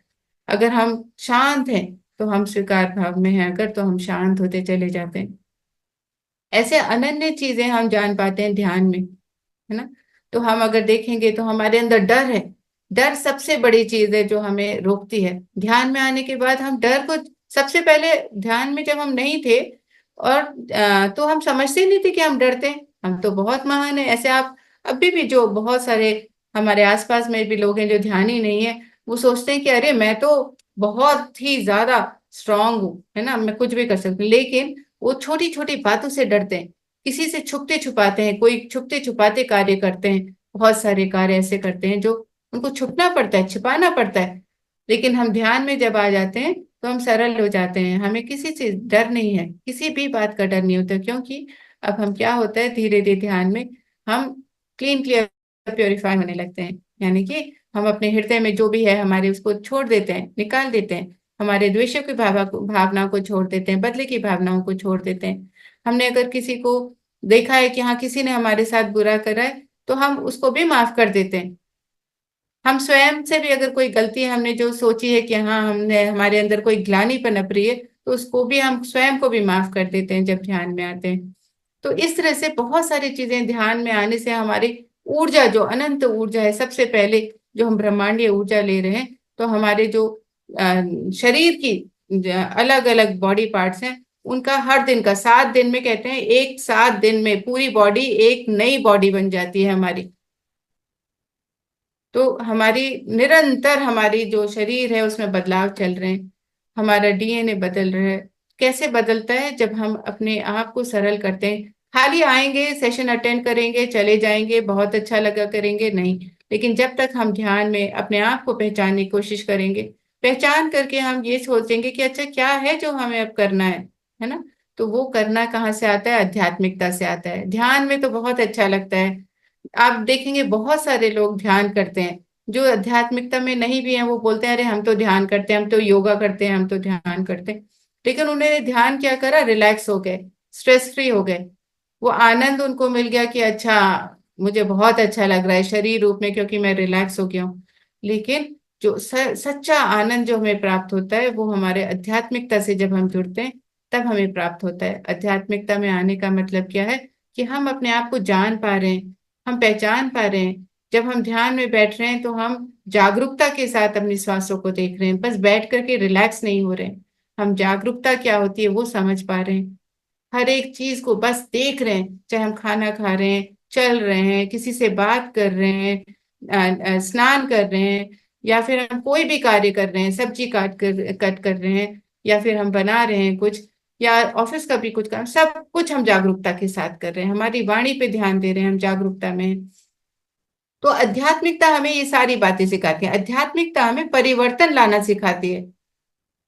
अगर हम शांत हैं तो हम स्वीकार भाव में हैं, अगर तो हम शांत होते चले जाते हैं। ऐसे अनन्य चीजें हम जान पाते हैं ध्यान में, है ना। तो हम अगर देखेंगे तो हमारे अंदर डर है। डर सबसे बड़ी चीज है जो हमें रोकती है। ध्यान में आने के बाद हम डर को, सबसे पहले ध्यान में जब हम नहीं थे और तो हम समझते ही नहीं थे कि हम डरते हैं, हम तो बहुत महान है ऐसे। आप अभी भी जो बहुत सारे हमारे आसपास में भी लोग हैं जो ध्यान ही नहीं है, वो सोचते हैं कि अरे मैं तो बहुत ही ज्यादा स्ट्रांग हूँ, है ना, मैं कुछ भी कर सकती हूँ। लेकिन वो छोटी छोटी बातों से डरते हैं, किसी से छुपते छुपाते हैं, कोई छुपते छुपाते कार्य करते हैं। बहुत सारे कार्य ऐसे करते हैं जो उनको छुपना पड़ता है, छिपाना पड़ता है। लेकिन हम ध्यान में जब आ जाते हैं तो हम सरल हो जाते हैं, हमें किसी से डर नहीं है, किसी भी बात का डर नहीं होता। क्योंकि अब हम क्या होता है, धीरे धीरे ध्यान में हम क्लीन क्लियर प्योरीफाई होने लगते हैं। यानी कि हम अपने हृदय में जो भी है हमारे, उसको छोड़ देते हैं, निकाल देते हैं। हमारे द्वेषों की भावनाओं को छोड़ देते हैं, बदले की भावनाओं को छोड़ देते हैं। हमने अगर किसी को देखा है कि हाँ किसी ने हमारे साथ बुरा करा है, तो हम उसको भी माफ कर देते हैं। हम स्वयं से भी अगर कोई गलती हमने जो सोची है कि हाँ हमने, हमारे अंदर कोई ग्लानि पनप रही है, तो उसको भी हम स्वयं को भी माफ कर देते हैं जब ध्यान में आते हैं। तो इस तरह से बहुत सारी चीजें ध्यान में आने से हमारी ऊर्जा, जो अनंत ऊर्जा है, सबसे पहले जो हम ब्रह्मांडीय ऊर्जा ले रहे हैं, तो हमारे जो शरीर की अलग अलग बॉडी पार्ट्स हैं, उनका हर दिन का 7 दिन में, कहते हैं एक 7 दिन में पूरी बॉडी एक नई बॉडी बन जाती है हमारी। तो हमारी निरंतर, हमारी जो शरीर है उसमें बदलाव चल रहे हैं, हमारा डीएनए बदल रहा है। कैसे बदलता है, जब हम अपने आप को सरल करते हैं। खाली आएंगे, सेशन अटेंड करेंगे, चले जाएंगे, बहुत अच्छा लगा करेंगे, नहीं। लेकिन जब तक हम ध्यान में अपने आप को पहचानने की कोशिश करेंगे, पहचान करके हम ये सोचेंगे कि अच्छा क्या है जो हमें अब करना है ना। तो वो करना कहाँ से आता है, आध्यात्मिकता से आता है। ध्यान में तो बहुत अच्छा लगता है। आप देखेंगे बहुत सारे लोग ध्यान करते हैं जो आध्यात्मिकता में नहीं भी हैं, वो बोलते हैं अरे हम तो ध्यान करते हैं, हम तो योगा करते हैं, हम तो ध्यान करते हैं। लेकिन उन्होंने ध्यान क्या करा, रिलैक्स हो गए, स्ट्रेस फ्री हो गए। वो आनंद उनको मिल गया कि अच्छा मुझे बहुत अच्छा लग रहा है शरीर रूप में, क्योंकि मैं रिलैक्स हो गया हूँ। लेकिन जो सच्चा आनंद जो हमें प्राप्त होता है, वो हमारे आध्यात्मिकता से जब हम जुड़ते हैं तब हमें प्राप्त होता है। आध्यात्मिकता में आने का मतलब क्या है, कि हम अपने आप को जान पा रहे हैं, हम पहचान पा रहे हैं। जब हम ध्यान में बैठ रहे हैं तो हम जागरूकता के साथ अपनी सांसों को देख रहे हैं, बस बैठ करके रिलैक्स नहीं हो रहे हैं। हम जागरूकता क्या होती है वो समझ पा रहे हैं। हर एक चीज को बस देख रहे हैं, चाहे हम खाना खा रहे हैं, चल रहे हैं, किसी से बात कर रहे हैं, स्नान कर रहे हैं, या फिर हम कोई भी कार्य कर रहे हैं, सब्जी कट कर रहे हैं, या फिर हम बना रहे हैं कुछ, या ऑफिस का भी कुछ काम, सब कुछ हम जागरूकता के साथ कर रहे हैं। हमारी वाणी पे ध्यान दे रहे हैं, हम जागरूकता में हैं। तो आध्यात्मिकता हमें ये सारी बातें सिखाती है। आध्यात्मिकता हमें परिवर्तन लाना सिखाती है।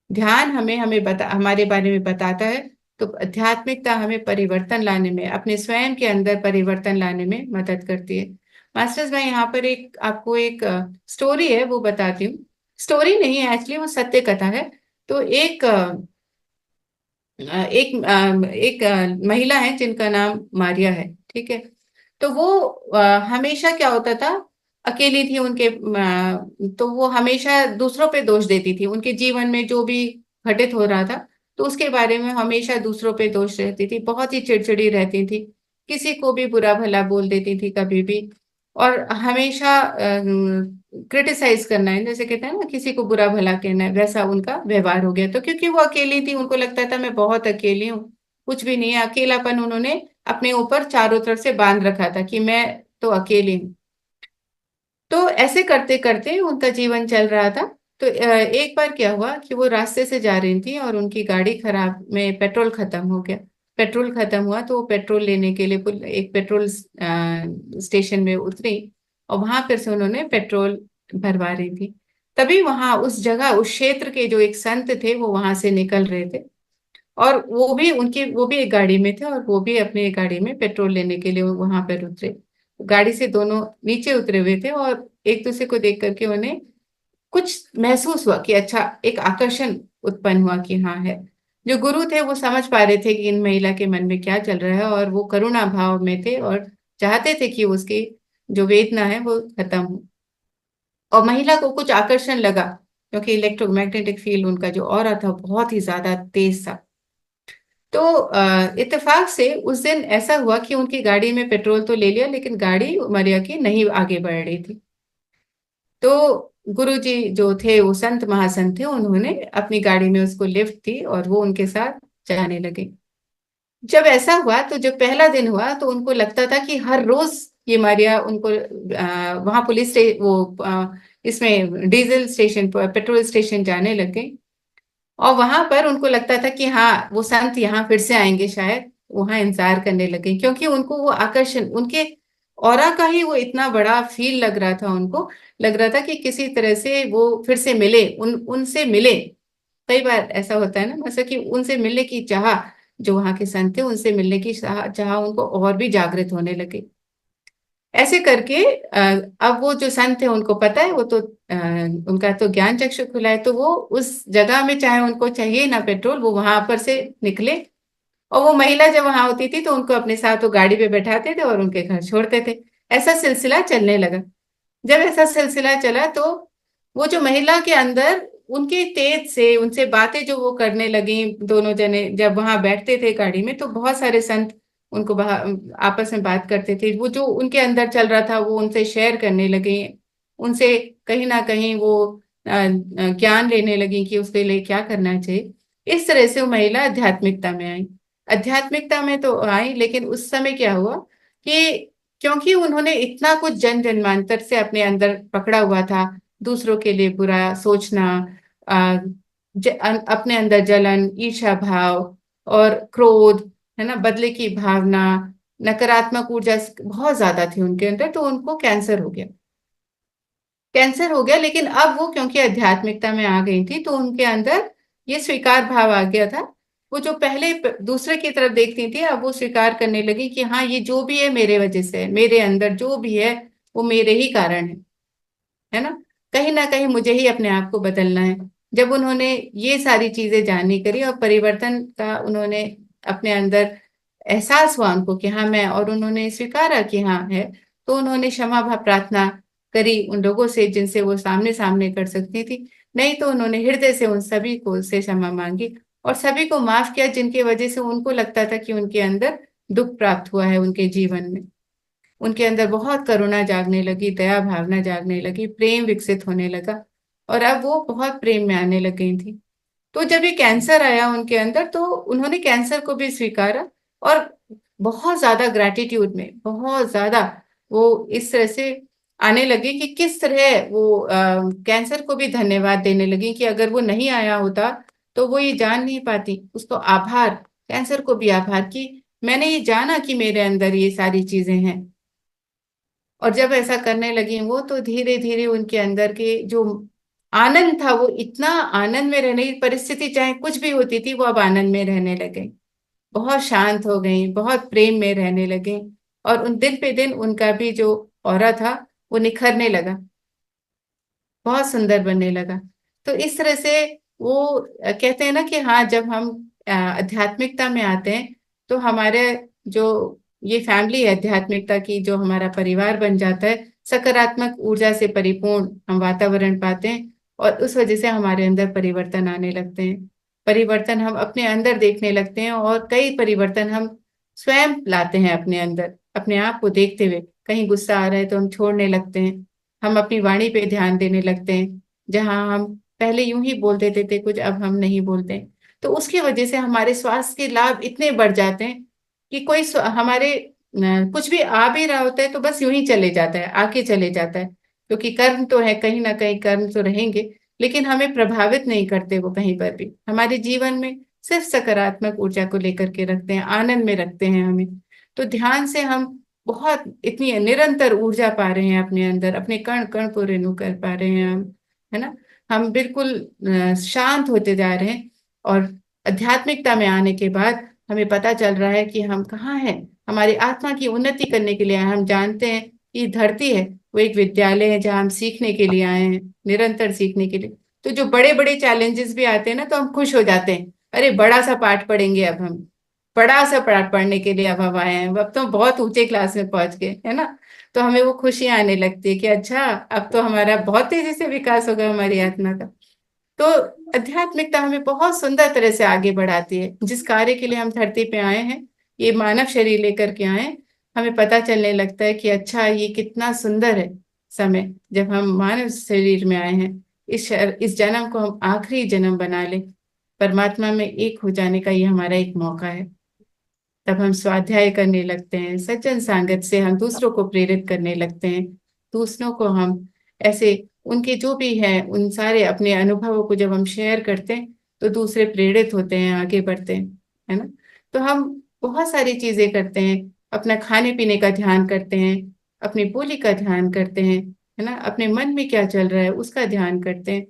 ध्यान हमें हमें हमारे बारे में बताता है। तो आध्यात्मिकता हमें परिवर्तन लाने में, अपने स्वयं के अंदर परिवर्तन लाने में मदद करती है। मास्टर्स, मैं यहाँ पर एक आपको एक स्टोरी है वो बताती हूँ। स्टोरी नहीं है एक्चुअली, वो सत्य कथा है। तो एक महिला है जिनका नाम मारिया है, ठीक है। तो वो हमेशा क्या होता था, अकेली थी उनके, तो वो हमेशा दूसरों पे दोष देती थी। उनके जीवन में जो भी घटित हो रहा था, तो उसके बारे में हमेशा दूसरों पे दोष रहती थी, बहुत ही चिड़चिड़ी रहती थी, किसी को भी बुरा भला बोल देती थी कभी भी। और हमेशा क्रिटिसाइज करना है, जैसे कहते हैं ना किसी को बुरा भला कहना है, वैसा उनका व्यवहार हो गया। तो क्योंकि वो अकेली थी, उनको लगता था मैं बहुत अकेली हूँ, कुछ भी नहीं है। अकेलापन उन्होंने अपने ऊपर चारों तरफ से बांध रखा था कि मैं तो अकेली हूँ। तो ऐसे करते करते उनका जीवन चल रहा था। तो एक बार क्या हुआ कि वो रास्ते से जा रही थी और उनकी गाड़ी खराब में पेट्रोल खत्म हो गया। पेट्रोल खत्म हुआ तो वो पेट्रोल लेने के लिए एक पेट्रोल स्टेशन में उतरी और वहां पर से उन्होंने पेट्रोल भरवा रही थी। तभी वहां उस जगह उस क्षेत्र के जो एक संत थे वो वहां से निकल रहे थे और वो भी एक गाड़ी में थे और वो भी अपनी गाड़ी में पेट्रोल लेने के लिए वहां पर उतरे। गाड़ी से दोनों नीचे उतरे हुए थे और एक दूसरे को देख करके उन्हें कुछ महसूस हुआ कि अच्छा, एक आकर्षण उत्पन्न हुआ कि हाँ है। जो गुरु थे वो समझ पा रहे थे कि इन महिला के मन में क्या चल रहा है और वो करुणा भाव में थे और चाहते थे कि उसकी जो वेदना है वो खत्म हो। और महिला को कुछ आकर्षण लगा क्योंकि इलेक्ट्रोमैग्नेटिक फील्ड उनका जो ऑरा था बहुत ही ज्यादा तेज था। तो इत्तेफाक से उस दिन ऐसा हुआ कि उनकी गाड़ी में पेट्रोल तो ले लिया लेकिन गाड़ी मरिया की नहीं आगे बढ़ रही थी। तो गुरुजी जो थे वो संत महासंत थे, उन्होंने अपनी गाड़ी में उसको लिफ्ट दी और वो उनके साथ जाने लगे। जब ऐसा हुआ तो जब पहला दिन हुआ तो उनको लगता था कि हर रोज ये मारिया उनको वहां इसमें डीजल स्टेशन पर पेट्रोल स्टेशन जाने लग गई। और वहां पर उनको लगता था कि हाँ वो संत यहाँ फिर से आएंगे शायद, वहां इंतजार करने लगे क्योंकि उनको वो आकर्षण उनके ऑरा का ही वो इतना बड़ा फील लग रहा था उनको। लग रहा था कि किसी तरह से वो फिर से मिले, उनसे मिले। कई बार ऐसा होता है ना, जैसे कि उनसे मिलने की चाह, जो वहां के संत थे उनसे मिलने की चाह उनको और भी जागृत होने लगे। ऐसे करके अब वो जो संत थे उनको पता है, वो तो उनका तो ज्ञान चक्षु खुला है, तो वो उस जगह में चाहे उनको चाहिए ना पेट्रोल, वो वहां पर से निकले। और वो महिला जब वहां होती थी तो उनको अपने साथ वो गाड़ी पे बैठाते थे और उनके घर छोड़ते थे। ऐसा सिलसिला चलने लगा। जब ऐसा सिलसिला चला तो वो जो महिला के अंदर उनके तेज से उनसे बातें जो वो करने लगी, दोनों जने जब वहां बैठते थे गाड़ी में तो बहुत सारे संत उनको आपस में बात करते थे। वो जो उनके अंदर चल रहा था वो उनसे शेयर करने लगे, उनसे कहीं ना कहीं वो ज्ञान लेने लगी कि उसके लिए क्या करना चाहिए। इस तरह से वो महिला आध्यात्मिकता में आई। आध्यात्मिकता में तो आई, लेकिन उस समय क्या हुआ कि क्योंकि उन्होंने इतना कुछ जन जन्मांतर से अपने अंदर पकड़ा हुआ था, दूसरों के लिए बुरा सोचना, आ, अपने अंदर जलन, ईर्ष्या भाव और क्रोध, है ना, बदले की भावना, नकारात्मक ऊर्जा बहुत ज्यादा थी उनके अंदर, तो उनको कैंसर हो गया। कैंसर हो गया, लेकिन अब वो क्योंकि आध्यात्मिकता में आ गई थी तो उनके अंदर ये स्वीकार भाव आ गया था। वो जो पहले दूसरे की तरफ देखती थी अब वो स्वीकार करने लगी कि हाँ ये जो भी है मेरे वजह से है, मेरे अंदर जो भी है वो मेरे ही कारण है ना कहीं मुझे ही अपने आप को बदलना है। जब उन्होंने ये सारी चीजें जाननी करी और परिवर्तन का उन्होंने अपने अंदर एहसास हुआ उनको कि हाँ मैं, और उन्होंने स्वीकारा कि हाँ है, तो उन्होंने क्षमा भाव प्रार्थना करी उन लोगों से जिनसे वो सामने सामने कर सकती थी। नहीं तो उन्होंने हृदय से उन सभी को से क्षमा मांगी और सभी को माफ किया जिनकी वजह से उनको लगता था कि उनके अंदर दुख प्राप्त हुआ है उनके जीवन में। उनके अंदर बहुत करुणा जागने लगी, दया भावना जागने लगी, प्रेम विकसित होने लगा और अब वो बहुत प्रेम में आने लग गई थी। तो जब ये कैंसर आया उनके अंदर तो उन्होंने कैंसर को भी स्वीकारा और बहुत ज्यादा ग्रैटिट्यूड में, बहुत ज्यादा वो इस तरह से आने लगे कि किस तरह वो कैंसर को भी धन्यवाद देने लगी कि अगर वो नहीं आया होता तो वो ये जान नहीं पाती। उसको आभार, कैंसर को भी आभार कि मैंने ये जाना कि मेरे अंदर ये सारी चीजें हैं। और जब ऐसा करने लगी वो तो धीरे धीरे उनके अंदर के जो आनंद था, वो इतना आनंद में रहने की परिस्थिति चाहे कुछ भी होती थी वो अब आनंद में रहने लगे, बहुत शांत हो गई, बहुत प्रेम में रहने लगे। और उन दिन पे दिन उनका भी जो ऑरा था वो निखरने लगा, बहुत सुंदर बनने लगा। तो इस तरह से वो कहते हैं ना कि हाँ जब हम आध्यात्मिकता में आते हैं तो हमारे जो ये फैमिली है आध्यात्मिकता की, जो हमारा परिवार बन जाता है, सकारात्मक ऊर्जा से परिपूर्ण हम वातावरण पाते हैं और उस वजह से हमारे अंदर परिवर्तन आने लगते हैं। परिवर्तन हम अपने अंदर देखने लगते हैं और कई परिवर्तन हम स्वयं लाते हैं अपने अंदर, अपने आप को देखते हुए। कहीं गुस्सा आ रहा है तो हम छोड़ने लगते हैं, हम अपनी वाणी पे ध्यान देने लगते हैं। जहां हम पहले यूं ही बोल देते थे कुछ, अब हम नहीं बोलते। तो उसकी वजह से हमारे स्वास्थ्य के लाभ इतने बढ़ जाते हैं कि कोई हमारे कुछ भी आ भी रहा होता है तो बस यूं ही चले जाता है, आके चले जाता है। क्योंकि कर्म तो है, कहीं ना कहीं कर्म तो रहेंगे, लेकिन हमें प्रभावित नहीं करते वो कहीं पर भी। हमारे जीवन में सिर्फ सकारात्मक ऊर्जा को लेकर के रखते हैं, आनंद में रखते हैं हमें। तो ध्यान से हम बहुत इतनी निरंतर ऊर्जा पा रहे हैं अपने अंदर, अपने कण कण को रिन्यू कर पा रहे हैं हम, है ना। हम बिल्कुल शांत होते जा रहे हैं। और आध्यात्मिकता में आने के बाद हमें पता चल रहा है कि हम कहाँ हैं। हमारी आत्मा की उन्नति करने के लिए हम जानते हैं कि धरती है वो एक विद्यालय है जहाँ हम सीखने के लिए आए हैं, निरंतर सीखने के लिए। तो जो बड़े बड़े चैलेंजेस भी आते हैं ना, तो हम खुश हो जाते हैं, अरे बड़ा सा पाठ पढ़ेंगे अब हम, बड़ा सा पाठ पढ़ने के लिए अब हम आए हैं, अब तो बहुत ऊंचे क्लास में पहुंच गए, है ना। तो हमें वो खुशी आने लगती है कि अच्छा, अब तो हमारा बहुत तेजी से विकास होगा हमारी आत्मा का। तो आध्यात्मिकता हमें बहुत सुंदर तरह से आगे बढ़ाती है। जिस कार्य के लिए हम धरती पे आए हैं, ये मानव शरीर लेकर के आए हैं, हमें पता चलने लगता है कि अच्छा, ये कितना सुंदर है समय जब हम मानव शरीर में आए हैं। इस जन्म को हम आखिरी जन्म बना ले, परमात्मा में एक हो जाने का ये हमारा एक मौका है। तब हम स्वाध्याय करने लगते हैं, सज्जन संगत से हम दूसरों को प्रेरित करने लगते हैं। दूसरों को हम ऐसे उनके जो भी हैं उन सारे अपने अनुभवों को जब हम शेयर करते हैं, तो दूसरे प्रेरित होते हैं, आगे बढ़ते हैं, है ना। तो हम बहुत सारी चीजें करते हैं, अपना खाने पीने का ध्यान करते हैं, अपनी बोली का ध्यान करते हैं, है ना, अपने मन में क्या चल रहा है उसका ध्यान करते हैं।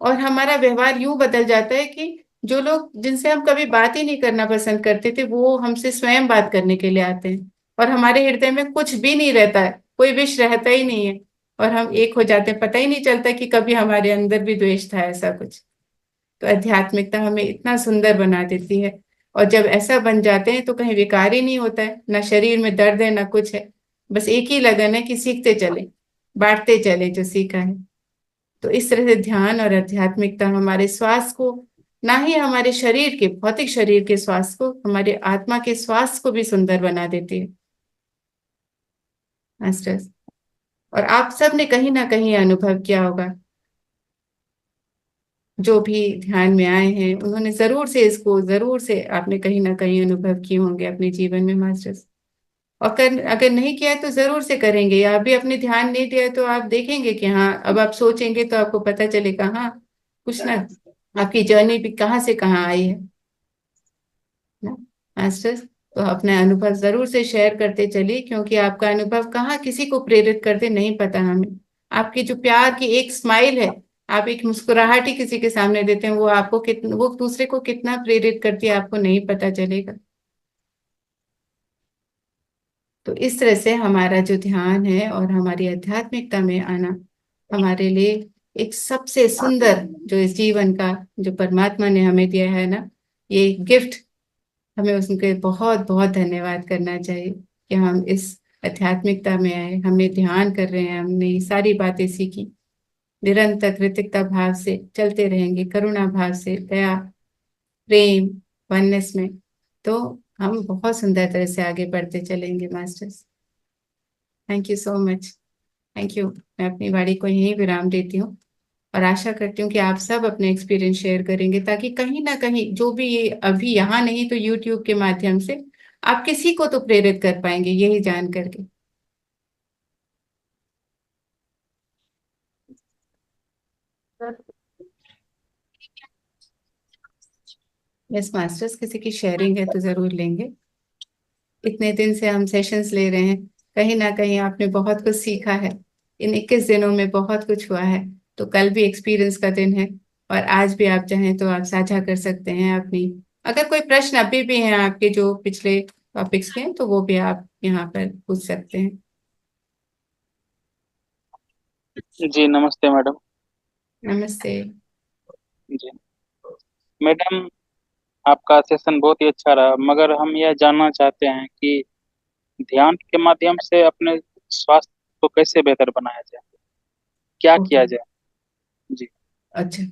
और हमारा व्यवहार यूं बदल जाता है कि जो लोग जिनसे हम कभी बात ही नहीं करना पसंद करते थे, वो हमसे स्वयं बात करने के लिए आते हैं। और हमारे हृदय में कुछ भी नहीं रहता है, कोई विष रहता ही नहीं है, और हम एक हो जाते हैं, पता ही नहीं चलता कि कभी हमारे अंदर भी द्वेष था, ऐसा कुछ। तो आध्यात्मिकता हमें इतना सुंदर बना देती है। और जब ऐसा बन जाते हैं तो कहीं विकार ही नहीं होता है, ना शरीर में दर्द है ना कुछ है। बस एक ही लगन है कि सीखते चले, बांटते चले जो सीखा है। तो इस तरह से ध्यान और आध्यात्मिकता हमारे स्वास्थ्य को, ना ही हमारे शरीर के भौतिक शरीर के स्वास्थ्य को, हमारे आत्मा के स्वास्थ्य को भी सुंदर बना देती है मास्टर्स। और आप सब ने कहीं ना कहीं अनुभव किया होगा, जो भी ध्यान में आए हैं उन्होंने जरूर से इसको, जरूर से आपने कहीं ना कहीं अनुभव किए होंगे अपने जीवन में मास्टर्स। और अगर नहीं किया है तो जरूर से करेंगे, या अभी अपने ध्यान नहीं दिया है तो आप देखेंगे कि हाँ, अब आप सोचेंगे तो आपको पता चलेगा, हाँ कुछ ना, आपकी जर्नी भी कहाँ से कहाँ आई है ना मास्टर्स। तो अपना अनुभव जरूर से शेयर करते चलिए, क्योंकि आपका अनुभव कहाँ किसी को प्रेरित करते नहीं पता हमें। आपकी जो प्यार की एक स्माइल है, आप एक मुस्कुराहट ही किसी के सामने देते हैं, वो आपको कितना, वो दूसरे को कितना प्रेरित करती है आपको नहीं पता चलेगा। तो इस तरह से हमारा जो ध्यान है और हमारी आध्यात्मिकता में आना हमारे लिए एक सबसे सुंदर, जो इस जीवन का, जो परमात्मा ने हमें दिया है ना, ये गिफ्ट, हमें उसके बहुत बहुत धन्यवाद करना चाहिए कि हम इस आध्यात्मिकता में आए, हमने ध्यान कर रहे हैं, हमने ये सारी बातें सीखी। निरंतर कृतज्ञता भाव से चलते रहेंगे, करुणा भाव से, दया, प्रेम, वननेस में, तो हम बहुत सुंदर तरह से आगे बढ़ते चलेंगे masters. Thank you so much. Thank you. मैं अपनी वाणी को यहीं विराम देती हूँ, और आशा करती हूँ कि आप सब अपने एक्सपीरियंस शेयर करेंगे, ताकि कहीं ना कहीं जो भी ये अभी यहाँ नहीं तो यूट्यूब के माध्यम से आप किसी को तो प्रेरित कर पाएंगे, यही जान करके। यस मास्टर्स, किसी की शेयरिंग है तो जरूर लेंगे। इतने दिन से हम सेशंस ले रहे हैं, कहीं ना कहीं आपने बहुत कुछ सीखा है। इन 21 दिनों में बहुत कुछ हुआ है। तो कल भी एक्सपीरियंस का दिन है, और आज भी आप चाहें तो आप साझा कर सकते हैं अपनी, अगर कोई प्रश्न अभी भी हैं आपके जो पिछले टॉपिक्स के हैं, तो वो भी आप यहाँ पर पूछ सकते हैं। जी नमस्ते मैडम। नमस्ते। जी मैडम, आपका सेशन बहुत ही अच्छा रहा, मगर हम यह जानना चाहते हैं कि ध्यान के माध्यम से अपने स्वास्थ्य को कैसे बेहतर बनाया जाए, क्या ओके। किया जाए। जी, अच्छा, ये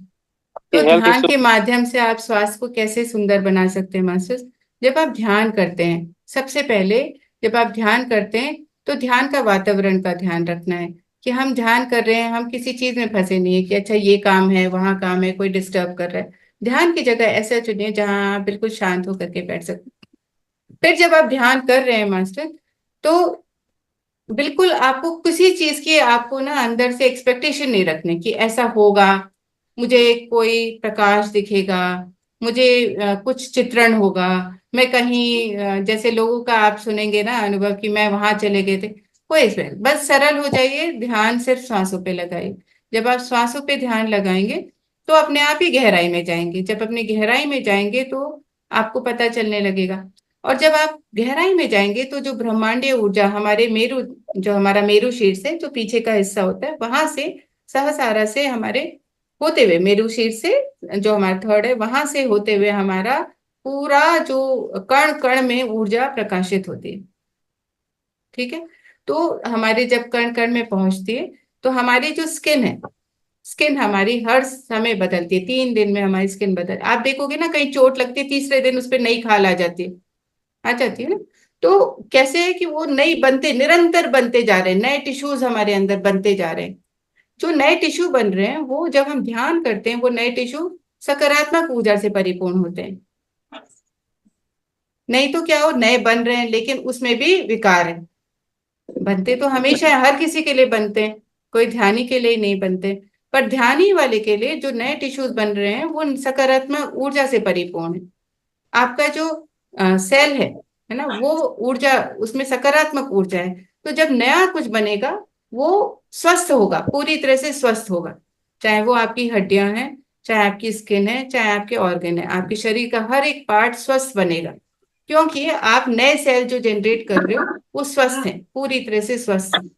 तो हेल्थ ध्यान इशू। के माध्यम से आप स्वास्थ्य को कैसे सुंदर बना सकते हैं मास्टर्स। जब आप ध्यान करते हैं, सबसे पहले जब आप ध्यान करते हैं, तो ध्यान का वातावरण का ध्यान रखना है कि हम ध्यान कर रहे हैं, हम किसी चीज में फंसे नहीं है कि अच्छा ये काम है, वहां काम है, कोई डिस्टर्ब कर रहा है। ध्यान की जगह ऐसा चुनिए जहां आप बिल्कुल शांत होकर के बैठ सकते हैं। फिर जब आप ध्यान कर रहे हैं मास्टर, तो बिल्कुल आपको किसी चीज की आपको ना अंदर से एक्सपेक्टेशन नहीं रखने कि ऐसा होगा, मुझे कोई प्रकाश दिखेगा, मुझे कुछ चित्रण होगा, मैं कहीं जैसे लोगों का आप सुनेंगे ना अनुभव कि मैं वहां चले गए थे, कोई इसमें बस सरल हो जाइए, ध्यान सिर्फ सांसों पे लगाइए। जब आप सांसों पे ध्यान लगाएंगे तो अपने आप ही गहराई में जाएंगे, जब अपनी गहराई में जाएंगे तो आपको पता चलने लगेगा। और जब आप गहराई में जाएंगे तो जो ब्रह्मांडीय ऊर्जा हमारे मेरु, जो हमारा मेरु शीर्ष है, जो पीछे का हिस्सा होता है, वहां से सहस्रारा से हमारे होते हुए मेरु शीर्ष से जो हमारा थर्ड है वहां से होते हुए हमारा पूरा जो कण कण में ऊर्जा प्रकाशित होती है। ठीक है। तो हमारे जब कण कण में पहुंचती है तो हमारी जो स्किन है, स्किन हमारी हर समय बदलती है, 3 दिन में हमारी स्किन बदल, आप देखोगे ना कहीं चोट लगती है, तीसरे दिन उस पर नई खाल आ जाती है, आ जाती है ना। तो कैसे है कि वो नई बनते, निरंतर बनते जा रहे हैं, नए टिश्यूज हमारे अंदर बनते जा रहे हैं। जो नए टिश्यू बन रहे हैं वो जब हम ध्यान करते हैं वो नए टिश्यू सकारात्मक ऊर्जा से परिपूर्ण होते हैं। नहीं तो क्या हो, नए बन रहे हैं लेकिन उसमें भी विकार है। बनते तो हमेशा हर किसी के लिए बनते हैं, कोई ध्यानी के लिए नहीं बनते, पर ध्यानी वाले के लिए जो नए टिश्यूज बन रहे हैं वो सकारात्मक ऊर्जा से परिपूर्ण है। आपका जो सेल है ना, वो ऊर्जा, उसमें सकारात्मक ऊर्जा है। तो जब नया कुछ बनेगा वो स्वस्थ होगा, पूरी तरह से स्वस्थ होगा, चाहे वो आपकी हड्डियां हैं, चाहे आपकी स्किन है, चाहे आपके ऑर्गन है, आपके शरीर का हर एक पार्ट स्वस्थ बनेगा, क्योंकि आप नए सेल जो जनरेट कर रहे हो वो स्वस्थ हैं, पूरी तरह से स्वस्थ हैं।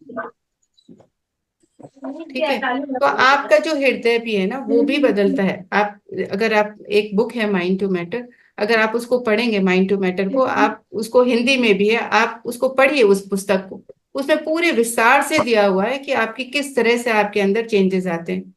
ठीक है। तो आपका जो हृदय भी है ना वो भी बदलता है। आप, अगर आप, एक बुक है माइंड टू मैटर, अगर आप उसको पढ़ेंगे माइंड टू मैटर को, आप उसको हिंदी में भी है, आप उसको पढ़िए उस पुस्तक को, उसमें पूरे विस्तार से दिया हुआ है कि आपकी किस तरह से आपके अंदर चेंजेस आते हैं,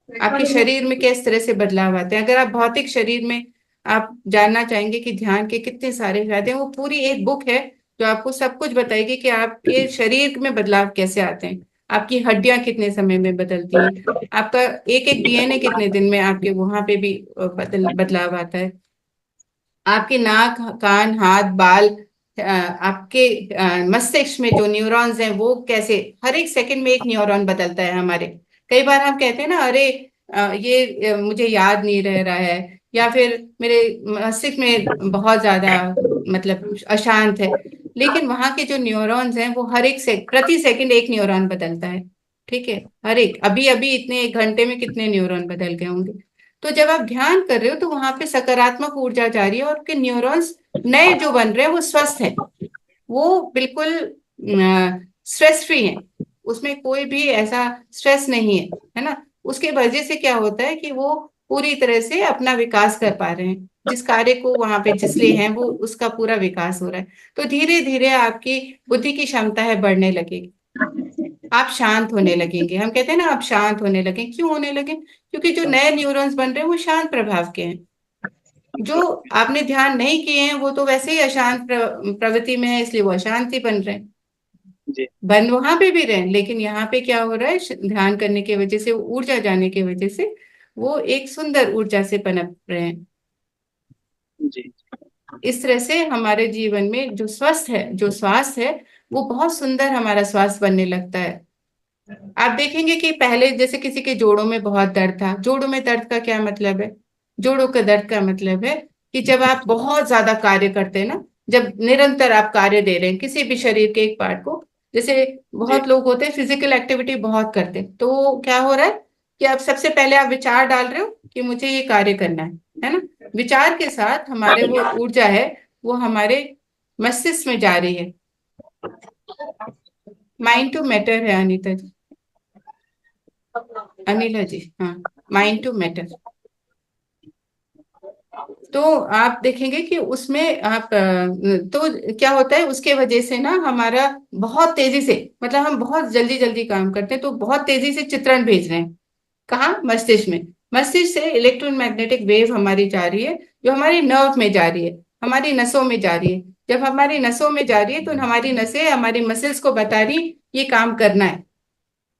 आपके शरीर में किस तरह से बदलाव आते हैं। अगर आप भौतिक शरीर में आप जानना चाहेंगे कि ध्यान के कितने सारे फायदे हैं, वो पूरी एक बुक है जो आपको सब कुछ बताएगी कि आपके शरीर में बदलाव कैसे आते हैं, आपकी हड्डियां कितने समय में बदलती हैं, आपका एक एक डीएनए कितने दिन में आपके वहां पे भी बदलाव आता है, आपके नाक, कान, हाथ, बाल, आपके मस्तिष्क में जो न्यूरॉन्स हैं वो कैसे, हर एक सेकंड में एक न्यूरॉन बदलता है हमारे। कई बार हम कहते हैं ना, अरे ये मुझे याद नहीं रह रहा है, या फिर मेरे मस्तिष्क में बहुत ज्यादा मतलब अशांत है, लेकिन वहां के जो न्यूरॉन्स हैं वो हर एक प्रति सेकंड एक न्यूरॉन बदलता है। ठीक है। हर एक, अभी अभी इतने 1 घंटे में कितने न्यूरॉन बदल गए होंगे। तो जब आप ध्यान कर रहे हो तो वहां पे सकारात्मक ऊर्जा जा रही है और आपके न्यूरॉन्स नए जो बन रहे हैं वो स्वस्थ हैं, वो बिल्कुल स्ट्रेस फ्री हैं, उसमें कोई भी ऐसा स्ट्रेस नहीं है ना। उसके वजह से क्या होता है कि वो पूरी तरह से अपना विकास कर पा रहे हैं, जिस कार्य को वहां पे जिस लिए हैं वो उसका पूरा विकास हो रहा है। तो धीरे धीरे आपकी बुद्धि की क्षमता है बढ़ने लगेगी, आप शांत होने लगेंगे। हम कहते हैं ना आप शांत होने लगे, क्यों होने लगे, क्योंकि जो नए न्यूरॉन्स बन रहे हैं वो शांत प्रभाव के हैं। जो आपने ध्यान नहीं किए हैं वो तो वैसे ही अशांत प्रवृत्ति में है, इसलिए वो अशांति बन रहे हैं, जी बन वहां पे भी रहे हैं, लेकिन यहाँ पे क्या हो रहा है, ध्यान करने की वजह से, ऊर्जा जाने की वजह से वो एक सुंदर ऊर्जा से पनप रहे हैं। जी इस तरह से हमारे जीवन में जो स्वस्थ है, जो स्वास्थ्य है, वो बहुत सुंदर हमारा स्वास्थ्य बनने लगता है। आप देखेंगे कि पहले जैसे किसी के जोड़ों में बहुत दर्द था, जोड़ों में दर्द का क्या मतलब है, जोड़ों का दर्द का मतलब है कि जब आप बहुत ज्यादा कार्य करते हैं ना, जब निरंतर आप कार्य दे रहे हैं किसी भी शरीर के एक पार्ट को, जैसे जी बहुत लोग होते हैं फिजिकल एक्टिविटी बहुत करते हैं, तो वो क्या हो रहा है कि आप सबसे पहले आप विचार डाल रहे हो कि मुझे ये कार्य करना है ना। विचार के साथ हमारे वो ऊर्जा है वो हमारे मस्तिष्क में जा रही है। माइंड टू मैटर है अनीता जी, अनिला जी, हाँ, माइंड टू मैटर। तो आप देखेंगे कि उसमें आप तो क्या होता है उसके वजह से ना, हमारा बहुत तेजी से, मतलब हम बहुत जल्दी जल्दी काम करते हैं तो बहुत तेजी से चित्रण भेज रहे हैं, कहाँ, मस्तिष्क में। मस्तिष्क से इलेक्ट्रोमैग्नेटिक वेव हमारी जा रही है, जो हमारी नर्व में जा रही है, हमारी नसों में जा रही है। जब हमारी नसों में जा रही है तो हमारी नसें हमारी मसल्स को बता रही ये काम करना है।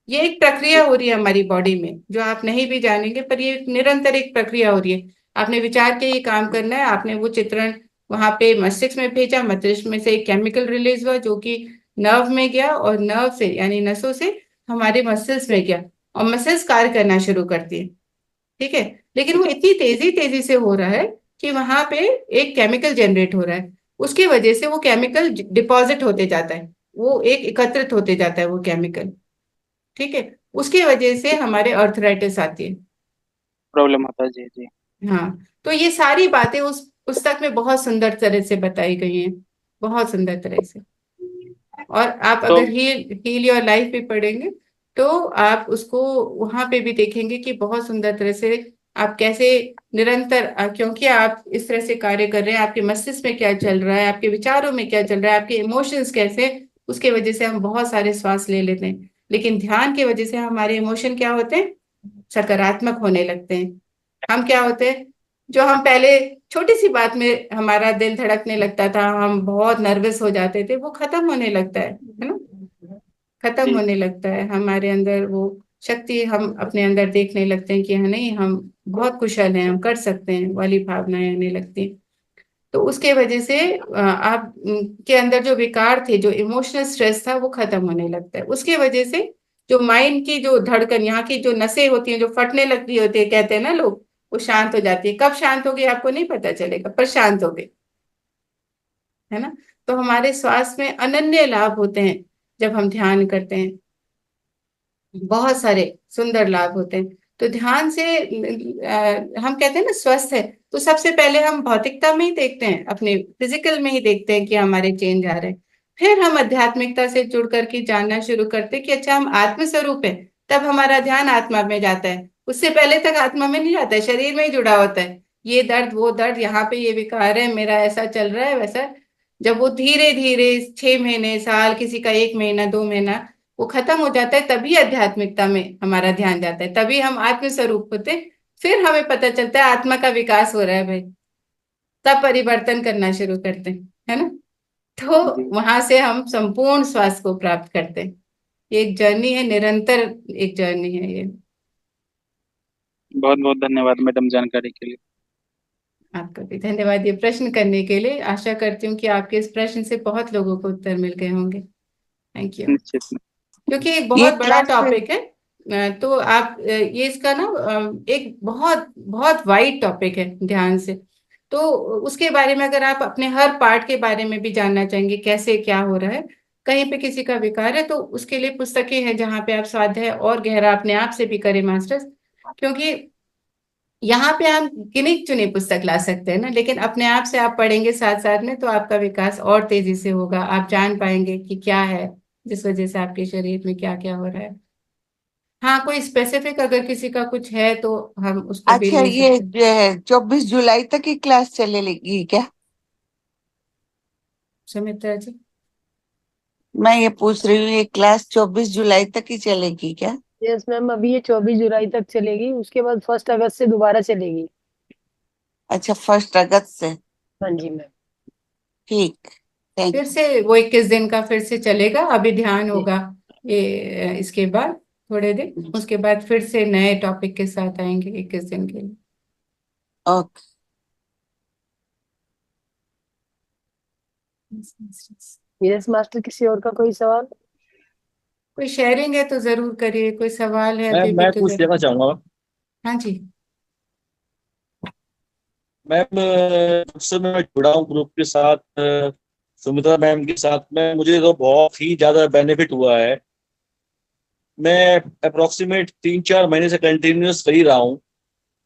ये एक प्रक्रिया हो रही है हमारी बॉडी में, जो आप नहीं भी जानेंगे, पर ये निरंतर एक प्रक्रिया हो रही है। आपने विचार के ये काम करना है, आपने वो चित्रण वहां पे मस्तिष्क में भेजा, मस्तिष्क में से एक केमिकल रिलीज हुआ जो कि नर्व में गया और नर्व से यानी नसों से हमारे मसल्स में गया और मसल्स कार्य करना शुरू करती है। ठीक है, लेकिन वो इतनी तेजी तेजी से हो रहा है कि वहां पे एक केमिकल जनरेट हो रहा है, उसकी वजह से वो केमिकल डिपॉजिट होते जाता है, वो एक एकत्रित होते जाता है वो केमिकल। ठीक है, उसकी वजह से हमारे अर्थराइटिस आती है। प्रॉब्लम होता है, जी जी। हाँ, तो ये सारी बातें उस पुस्तक में बहुत सुंदर तरह से बताई गई हैं, बहुत सुंदर तरह से। और आप तो अगर हील हील योर लाइफ भी पढ़ेंगे तो आप उसको वहां पे भी देखेंगे कि बहुत सुंदर तरह से आप कैसे निरंतर क्योंकि आप इस तरह से कार्य कर रहे हैं, आपके मस्तिष्क में क्या चल रहा है, आपके विचारों में क्या चल रहा है, आपके इमोशंस कैसे हैं, उसके वजह से हम बहुत सारे श्वास ले लेते हैं। लेकिन ध्यान की वजह से हमारे इमोशन क्या होते हैं, सकारात्मक होने लगते हैं। हम क्या होते हैं, जो हम पहले छोटी सी बात में हमारा दिल धड़कने लगता था, हम बहुत नर्वस हो जाते थे, वो खत्म होने लगता है ना, खत्म जी होने लगता है हमारे अंदर वो शक्ति, हम अपने अंदर देखने लगते हैं कि हाँ नहीं, हम बहुत कुशल हैं, हम कर सकते हैं वाली भावनाएं आने लगती हैं। तो उसके वजह से आप के अंदर जो विकार थे, जो इमोशनल स्ट्रेस था, वो खत्म होने लगता है। उसके वजह से जो माइंड की जो धड़कन, यहाँ की जो नसें होती हैं जो फटने लगती होती है, कहते हैं ना लोग, वो शांत हो जाती है। कब शांत होगी आपको नहीं पता चलेगा, पर शांत हो गई, है ना। तो हमारे स्वास्थ्य में अनन्य लाभ होते हैं जब हम ध्यान करते हैं, बहुत सारे सुंदर लाभ होते हैं। तो ध्यान से हम कहते हैं ना स्वस्थ है, तो सबसे पहले हम भौतिकता में ही देखते हैं, अपने फिजिकल में ही देखते हैं कि हमारे चेंज आ रहे हैं। फिर हम आध्यात्मिकता से जुड़ करके जानना शुरू करते हैं कि अच्छा हम आत्म स्वरूप है, तब हमारा ध्यान आत्मा में जाता है। उससे पहले तक आत्मा में नहीं जाता है, शरीर में ही जुड़ा होता है। ये दर्द वो दर्द, यहाँ पे ये विकार है, मेरा ऐसा चल रहा है वैसा। जब वो धीरे धीरे 6 महीने, साल, किसी का 1 महीना 2 महीना वो खत्म हो जाता है, तभी आध्यात्मिकता में हमारा ध्यान जाता है, तभी हम आत्म स्वरूप होते हैं। फिर हमें पता चलता है आत्मा का विकास हो रहा है भाई, तब परिवर्तन करना शुरू करते हैं, है ना। तो जी। वहां से हम संपूर्ण स्वास्थ्य को प्राप्त करते हैं। ये एक जर्नी है, निरंतर एक जर्नी है ये। बहुत बहुत धन्यवाद मैडम जानकारी के लिए। आपका भी धन्यवाद ये प्रश्न करने के लिए। आशा करती हूँ कि आपके इस प्रश्न से बहुत लोगों को उत्तर मिल गए होंगे। Thank you. निश्चित। क्योंकि एक ये बहुत बड़ा क्लास में टॉपिक है, तो आप ये इसका ना एक बहुत बहुत वाइड टॉपिक है ध्यान से। तो उसके बारे में अगर आप अपने हर पार्ट के बारे में भी जानना चाहेंगे, कैसे क्या हो रहा है, कहीं पे किसी का विकार है, तो उसके लिए पुस्तकें हैं जहाँ पे आप स्वाध्याय और गहरा अपने आप से भी करें मास्टर्स। क्योंकि यहाँ पे हम गिनी चुनी पुस्तक ला सकते हैं ना, लेकिन अपने आप से आप पढ़ेंगे साथ साथ में, तो आपका विकास और तेजी से होगा। आप जान पाएंगे कि क्या है जिस वजह से आपके शरीर में क्या क्या हो रहा है। हाँ, कोई स्पेसिफिक अगर किसी का कुछ है तो हम उसको भी अच्छा, ले ये सकते हैं। 24 जुलाई तक की क्लास चलेगी क्या? सुमित्रा जी। मैं ये पूछ रही हूँ, ये क्लास 24 जुलाई तक ही चलेगी क्या? यस मैम, अभी ये 24 जुलाई तक चलेगी, उसके बाद 1 अगस्त से दोबारा चलेगी। अच्छा, 1 अगस्त से। हाँ जी मैम। ठीक, थैंक फिर यू। से वो 21 दिन का फिर से चलेगा, अभी ध्यान जी होगा ये इसके बाद थोड़े दिन, उसके बाद फिर से नए टॉपिक के साथ आएंगे 21 दिन के लिए। ओके। यस मास्टर, किसी और का कोई सवाल? कोई शेयरिंग है तो जरूर करिए, कोई सवाल है अभी भी मैं तो कुछ जरूर। कहना चाहूंगा। हाँ जी। मैम, जब से मैं जुड़ा हूँ ग्रुप के साथ, सुमित्रा मैम के साथ में, मुझे तो बहुत ही ज्यादा बेनिफिट हुआ है। मैं अप्रोक्सीमेट 3-4 महीने से कंटिन्यूअस कर ही रहा हूँ।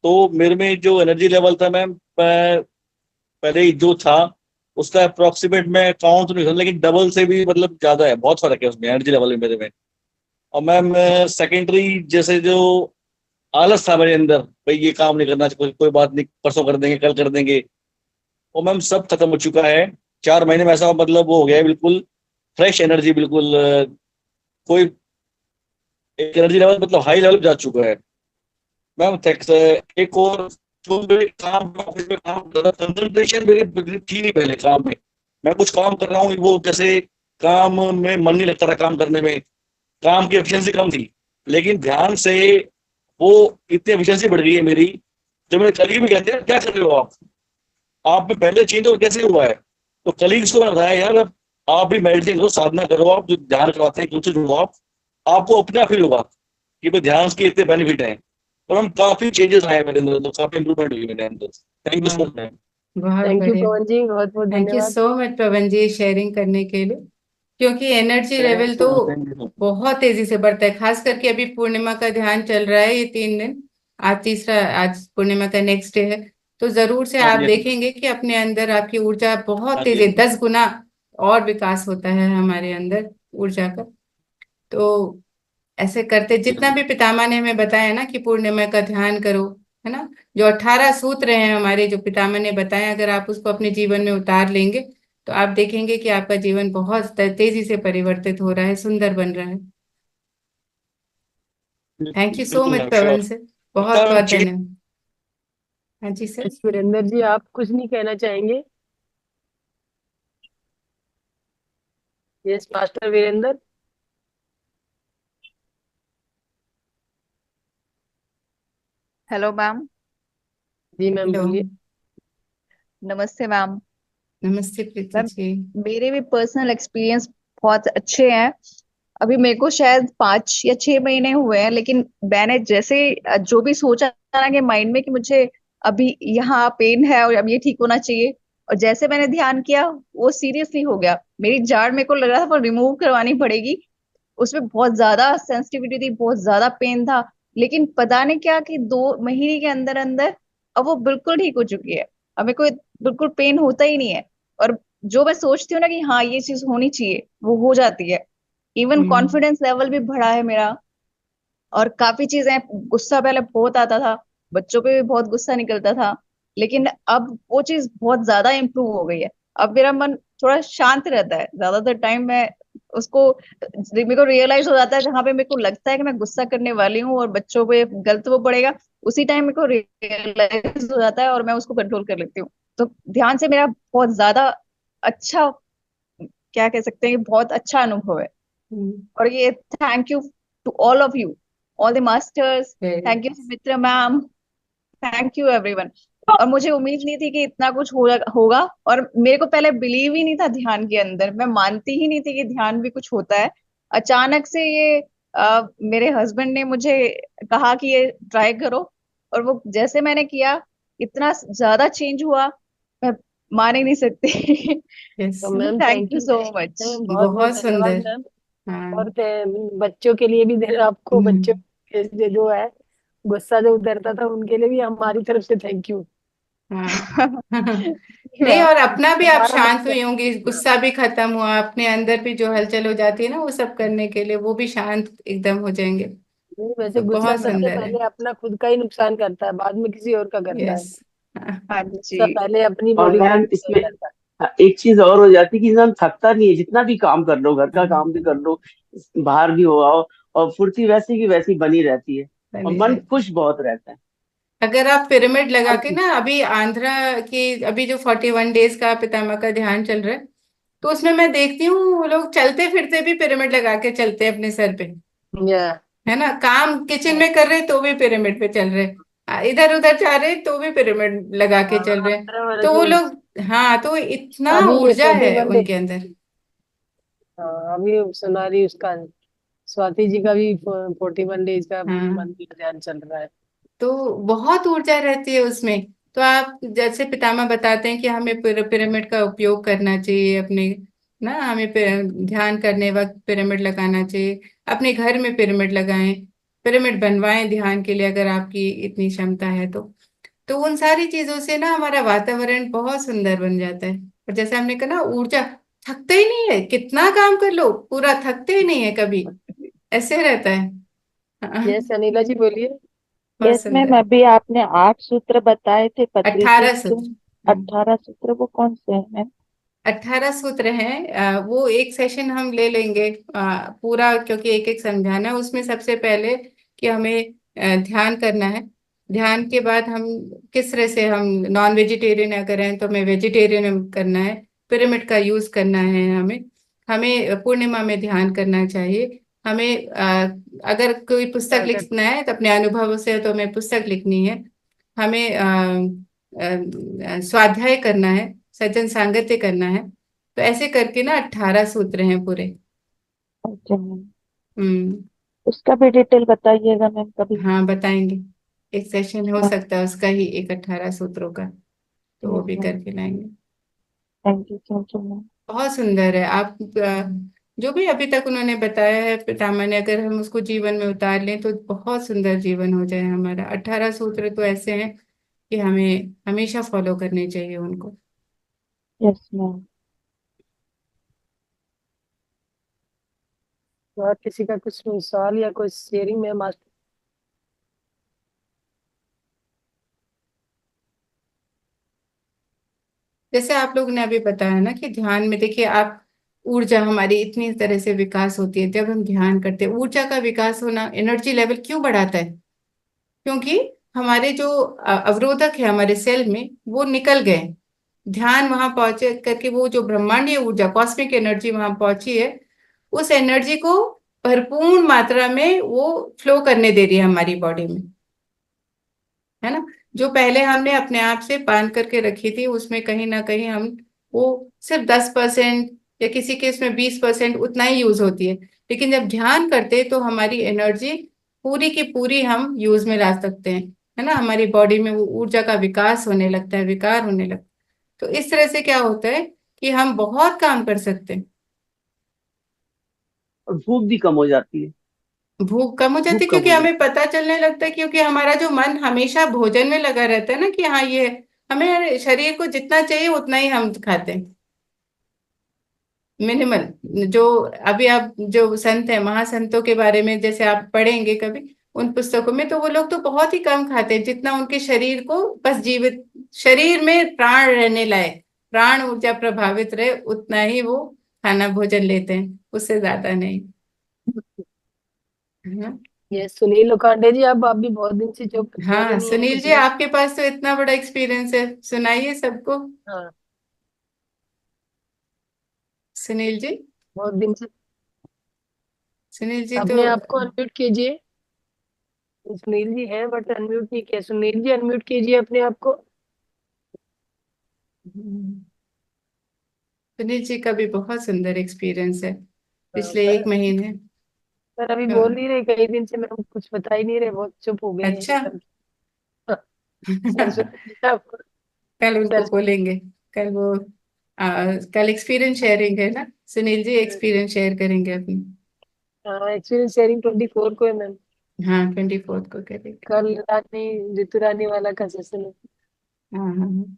तो मेरे में जो एनर्जी लेवल था मैम, पहले ही जो था उसका अप्रोक्सीमेट मैं काउंट तो नहीं कर, लेकिन डबल से भी मतलब ज्यादा है, बहुत फर्क है उसमें एनर्जी लेवल में मेरे में। और मैम, सेकेंडरी जैसे जो आलस था मेरे अंदर, भाई ये काम नहीं करना, कोई बात नहीं, परसों कर देंगे, कल कर देंगे, वो मैम सब खत्म हो चुका है। 4 महीने में ऐसा मतलब वो हो गया है, बिल्कुल फ्रेश एनर्जी, बिल्कुल कोई एक एनर्जी लेवल मतलब हाई लेवल जा चुका है मैम। एक और, जो मेरे काम ऑफिस में काम कर रहा, कंसंट्रेशन मेरी थी नहीं पहले काम में। मैं कुछ काम कर रहा हूँ, वो जैसे काम में मन नहीं लगता था काम करने में, काम की एफिशिएंसी कम थी। लेकिन ध्यान से वो इतनी एफिशिएंसी बढ़ गई है मेरी, जो मेरे कलीग भी कहते हैं क्या कर रहे हो आप में पहले चेंज और कैसे हुआ है। तो कलीग्स को मैं बताया यार, अब आप भी मेडिटेशन करो, साधना करो, आप जो ध्यान करवाते हैं उनसे जुड़ो, आप आपको अपना फील होगा कि भाई ध्यान के इतने बेनिफिट हैं। और हम काफी चेंजेस आए मेरे अंदर, तो काफी इंप्रूवमेंट हुई मेरे अंदर। थैंक यू सो हाँ, मच। बहुत थैंक यू बढ़िया। पवन जी, बहुत बहुत थैंक यू धन्यवाद। सो मच पवन जी शेयरिंग करने के लिए, क्योंकि एनर्जी लेवल तो थैंक यू सो मच। बहुत तेजी से बढ़ता है, खास करके अभी पूर्णिमा का ध्यान चल रहा है ये 3 दिन। आज पूर्णिमा का नेक्स्ट डे है, तो जरूर से हाँ आप जी, देखेंगे कि अपने अंदर आपकी ऊर्जा बहुत हाँ जी, तेजी, 10 गुना और विकास होता है हमारे अंदर ऊर्जा का। तो ऐसे करते, जितना भी पितामह ने हमें बताया ना कि पूर्णिमा का ध्यान करो, है ना, जो 18 सूत्र हैं हमारे जो पितामह ने बताए, अगर आप उसको अपने जीवन में उतार लेंगे तो आप देखेंगे कि आपका जीवन बहुत तेजी से परिवर्तित हो रहा है, सुंदर बन रहा है। थैंक यू सो बिल्कुल मच मैम, पवन श्योर। से, बहुत मैम बहुत धन्यवाद। हाँ जी सर। यस वीरेंद्र जी, आप कुछ नहीं कहना चाहेंगे? Yes master Virendra. Hello ma'am. जी मैम हेलो, बोलिए। नमस्ते मैम। नमस्ते प्रीति मैम, जी। मेरे भी पर्सनल एक्सपीरियंस बहुत अच्छे हैं। अभी मेरे को शायद 5 या 6 महीने हुए हैं, लेकिन मैंने जैसे जो भी सोचा ना कि माइंड में कि मुझे अभी यहाँ पेन है और अब ये ठीक होना चाहिए, और जैसे मैंने ध्यान किया वो सीरियसली हो गया। मेरी जाड़ मेरे को लग रहा था वो रिमूव करवानी पड़ेगी, उसमें बहुत ज्यादा सेंसिटिविटी थी, बहुत ज्यादा पेन था। लेकिन पता नहीं क्या कि 2 महीने के अंदर अंदर अब वो बिल्कुल ठीक हो चुकी है। अब मेरे को बिल्कुल पेन होता ही नहीं है, और जो मैं सोचती हूँ ना कि हाँ ये चीज होनी चाहिए वो हो जाती है। इवन हम्म। कॉन्फिडेंस लेवल भी बढ़ा है मेरा। और काफी चीजें, गुस्सा पहले बहुत आता था, बच्चों पे भी बहुत गुस्सा निकलता था, लेकिन अब वो चीज बहुत ज्यादा इम्प्रूव हो गई है। अब मेरा मन थोड़ा शांत रहता है ज्यादातर टाइम। मैं उसको, मेरे को रियलाइज हो जाता है जहां पे मेरे को लगता है कि मैं गुस्सा करने वाली हूँ और बच्चों पे गलत वो पड़ेगा, उसी टाइम मेरे को रियलाइज हो जाता है और मैं उसको कंट्रोल कर लेती हूँ। तो ध्यान से मेरा बहुत ज्यादा अच्छा, क्या कह सकते हैं कि बहुत अच्छा अनुभव है। हम्म। और ये thank you to all of you, all the masters. Very thank you Sumitra ma'am, thank you everyone. और मुझे उम्मीद नहीं थी कि इतना कुछ होगा, और मेरे को पहले बिलीव ही नहीं था ध्यान के अंदर, मैं मानती ही नहीं थी कि ध्यान भी कुछ होता है। अचानक से ये मेरे हस्बैंड ने मुझे कहा कि ये ट्राई करो, और वो जैसे मैंने किया इतना ज्यादा चेंज हुआ, मैं मान ही नहीं सकती। यस। तो ma'am thank thank you you, so much. बहुत बहुत बहुत धन्यवाद सुंदर। मैम। हाँ। और बच्चों के लिए भी आपको, बच्चों हम्म। के जो है गुस्सा जो उतरता था उनके लिए भी हमारी तरफ से थैंक यू। हाँ। नहीं, मैम, और अपना भी आप हमारा शांत मकसद, हुई होंगी, गुस्सा भी खत्म हुआ, अपने अंदर भी जो हलचल हो जाती है ना वो सब करने के लिए, वो भी शांत एकदम हो जाएंगे। नहीं, वैसे तो गुस्सा बहुत सबसे सुंदर है। पहले अपना खुद का ही नुकसान करता है, बाद में किसी और का करता है। यस। हाँ। हाँ गुस्सा जी। पहले अपनी और बॉडी को मैम नुकसान इसमें करता है। एक चीज और हो जाती है कि इंसान थकता नहीं है, जितना भी काम कर लो, घर का हाँ, काम भी कर लो, बाहर भी हो आओ, और फुर्ती वैसी की वैसी बनी रहती है, और बनी मन रहती। खुश बहुत रहता है। अगर आप पिरामिड लगा हर के चीज। ना, अभी आंध्रा की अभी जो 41 डेज का पितामह का ध्यान चल रहा है, तो उसमें मैं देखती हूँ वो लोग चलते फिरते भी पिरामिड लगा के चलते हैं अपने सर पे, या है ना, काम किचन में कर रहे तो भी पिरामिड पे चल रहे, इधर उधर जा रहे तो भी पिरामिड लगा के चल रहे। आंध्र वाले तो वो तो लोग, हाँ, तो इतना अभी ये ऊर्जा फोर्टी है वन डे उनके अंदर। हाँ, अभी सुना रही उसका, स्वाति जी का भी 41 डेज का हाँ, मंदिर ध्यान चल रहा है। तो बहुत ऊर्जा रहती है उसमें। तो आप जैसे पितामह बताते हैं कि हमें पिरामिड का उपयोग करना चाहिए अपने, ना, हमें ध्यान करने वक्त पिरामिड लगाना चाहिए, अपने घर में पिरामिड लगाएं, पिरामिड बनवाएं ध्यान के लिए अगर आपकी इतनी क्षमता है तो उन सारी चीजों से ना हमारा वातावरण बहुत सुंदर बन जाता है। और जैसे हमने कहा ना, ऊर्जा, थकते ही नहीं है, कितना काम कर लो पूरा थकते ही नहीं है कभी, ऐसे रहता है। हाँ, यस अनिला जी बोलिए। बहुत यस मैम, सुंदर। अभी आपने 8 सूत्र बताए थे पत्रिजी 18 सूत्र। से। 18 सूत्र वो कौन से हैं मैम? 18 सूत्र हैं, वो एक सेशन हम ले लेंगे पूरा, क्योंकि एक एक समझाना है उसमें। सबसे पहले कि हमें ध्यान करना है, ध्यान के बाद हम किस तरह से, हम नॉन वेजिटेरियन अगर हैं तो हमें वेजिटेरियन करना है, पिरामिड का यूज करना है हमें, हमें पूर्णिमा में ध्यान करना चाहिए, हमें अगर कोई पुस्तक क्या कर लिखना है तो अपने अनुभवों से तो हमें पुस्तक लिखनी है, हमें स्वाध्याय करना है, सज्जन सांगत्य करना है, तो ऐसे करके ना 18 सूत्र हैं पूरे। अच्छा मैम, हम्म। उसका भी डिटेल बताइएगा मैम कभी। हाँ बताएंगे, एक सेशन हो हाँ, सकता है उसका ही, एक 18 सूत्रों का, तो वो यस भी मैम, करके लाएंगे। Thank you ma'am. बहुत सुंदर है। आप जो भी अभी तक उन्होंने बताया है पितामह ने, अगर हम उसको जीवन में उतार लें तो बहुत सुंदर जीवन हो जाए हमारा। 18 सूत्र तो ऐसे हैं कि हमें हमेशा फॉलो करने चाहिए उनको। Yes ma'am. और किसी का कुछ सवाल या कोई शेयरिंग में मास्टर? जैसे आप लोगों ने अभी बताया ना कि ध्यान में देखिए आप, ऊर्जा हमारी इतनी तरह से विकास होती है जब हम ध्यान करते हैं। ऊर्जा का विकास होना एनर्जी लेवल क्यों बढ़ाता है? क्योंकि हमारे जो अवरोधक है हमारे सेल में वो निकल गए। ध्यान वहां पहुंचे करके वो जो ब्रह्मांडीय ऊर्जा कॉस्मिक एनर्जी वहां पहुंची है, उस एनर्जी को भरपूर मात्रा में वो फ्लो करने दे रही है हमारी बॉडी में, है ना। जो पहले हमने अपने आप से बांध करके रखी थी उसमें कहीं ना कहीं हम, वो सिर्फ 10% या किसी केस में 20% उतना ही यूज होती है। लेकिन जब ध्यान करते हैं तो हमारी एनर्जी पूरी की पूरी हम यूज में ला सकते हैं, है ना। हमारी बॉडी में वो ऊर्जा का विकास होने लगता है, विकार होने लगता है। तो इस तरह से क्या होता है कि हम बहुत काम कर सकते हैं। और भूख भी कम हो जाती है। भूख कम हो जाती भूख है कम क्योंकि हो हमें जाती पता चलने लगता है, क्योंकि हमारा जो मन हमेशा भोजन में लगा रहता है ना, कि हाँ ये हमें शरीर को जितना चाहिए उतना ही हम खाते हैं, मिनिमल। जो अभी आप जो संत है महासंतों के बारे में जैसे आप पढ़ेंगे कभी उन पुस्तकों में, तो वो लोग तो बहुत ही कम खाते हैं जितना उनके शरीर को बस जीवित, शरीर में प्राण रहने लायक, प्राण ऊर्जा प्रभावित रहे उतना ही वो खाना भोजन लेते हैं, उससे ज्यादा नहीं, है ना। ये सुनील लोखंडे जी, आप भी बहुत दिन से जो बोले हाँ नहीं है सुनील कुछ जी, भी। आपके पास तो इतना बड़ा एक्सपीरियंस है, सुनाइए सबको। हाँ, सुनील जी, बहुत दिन से। सुनील जी तो अपने आप को अनम्यूट कीजिए। सुनील जी हैं बट अनम्यूट नहीं किया। सुनील जी अनम्यूट कीजिए अपने आप को। सुनील जी का भी बहुत सुंदर एक्सपीरियंस है हाँ, पिछले 1 महीने। पर अभी बोल हाँ, नहीं रहे, कई दिन से मैं कुछ बता ही नहीं रहे, बहुत चुप हो गए हैं अच्छा। सब। हाँ, सरस्वती जी आप। कल उनको सरस्वती। बोलेंगे, कल वो कल एक्सपीरियंस शेयरिंग है ना, सुनील जी एक्सपीरियंस शेयर करेंगे अपनी। हाँ, एक्सपीरियंस शेयरिंग 24 को है मैम। हाँ 24 को करेंगे। कल रानी, ऋतु रानी वाला का सेशन है। हाँ हाँ हाँ।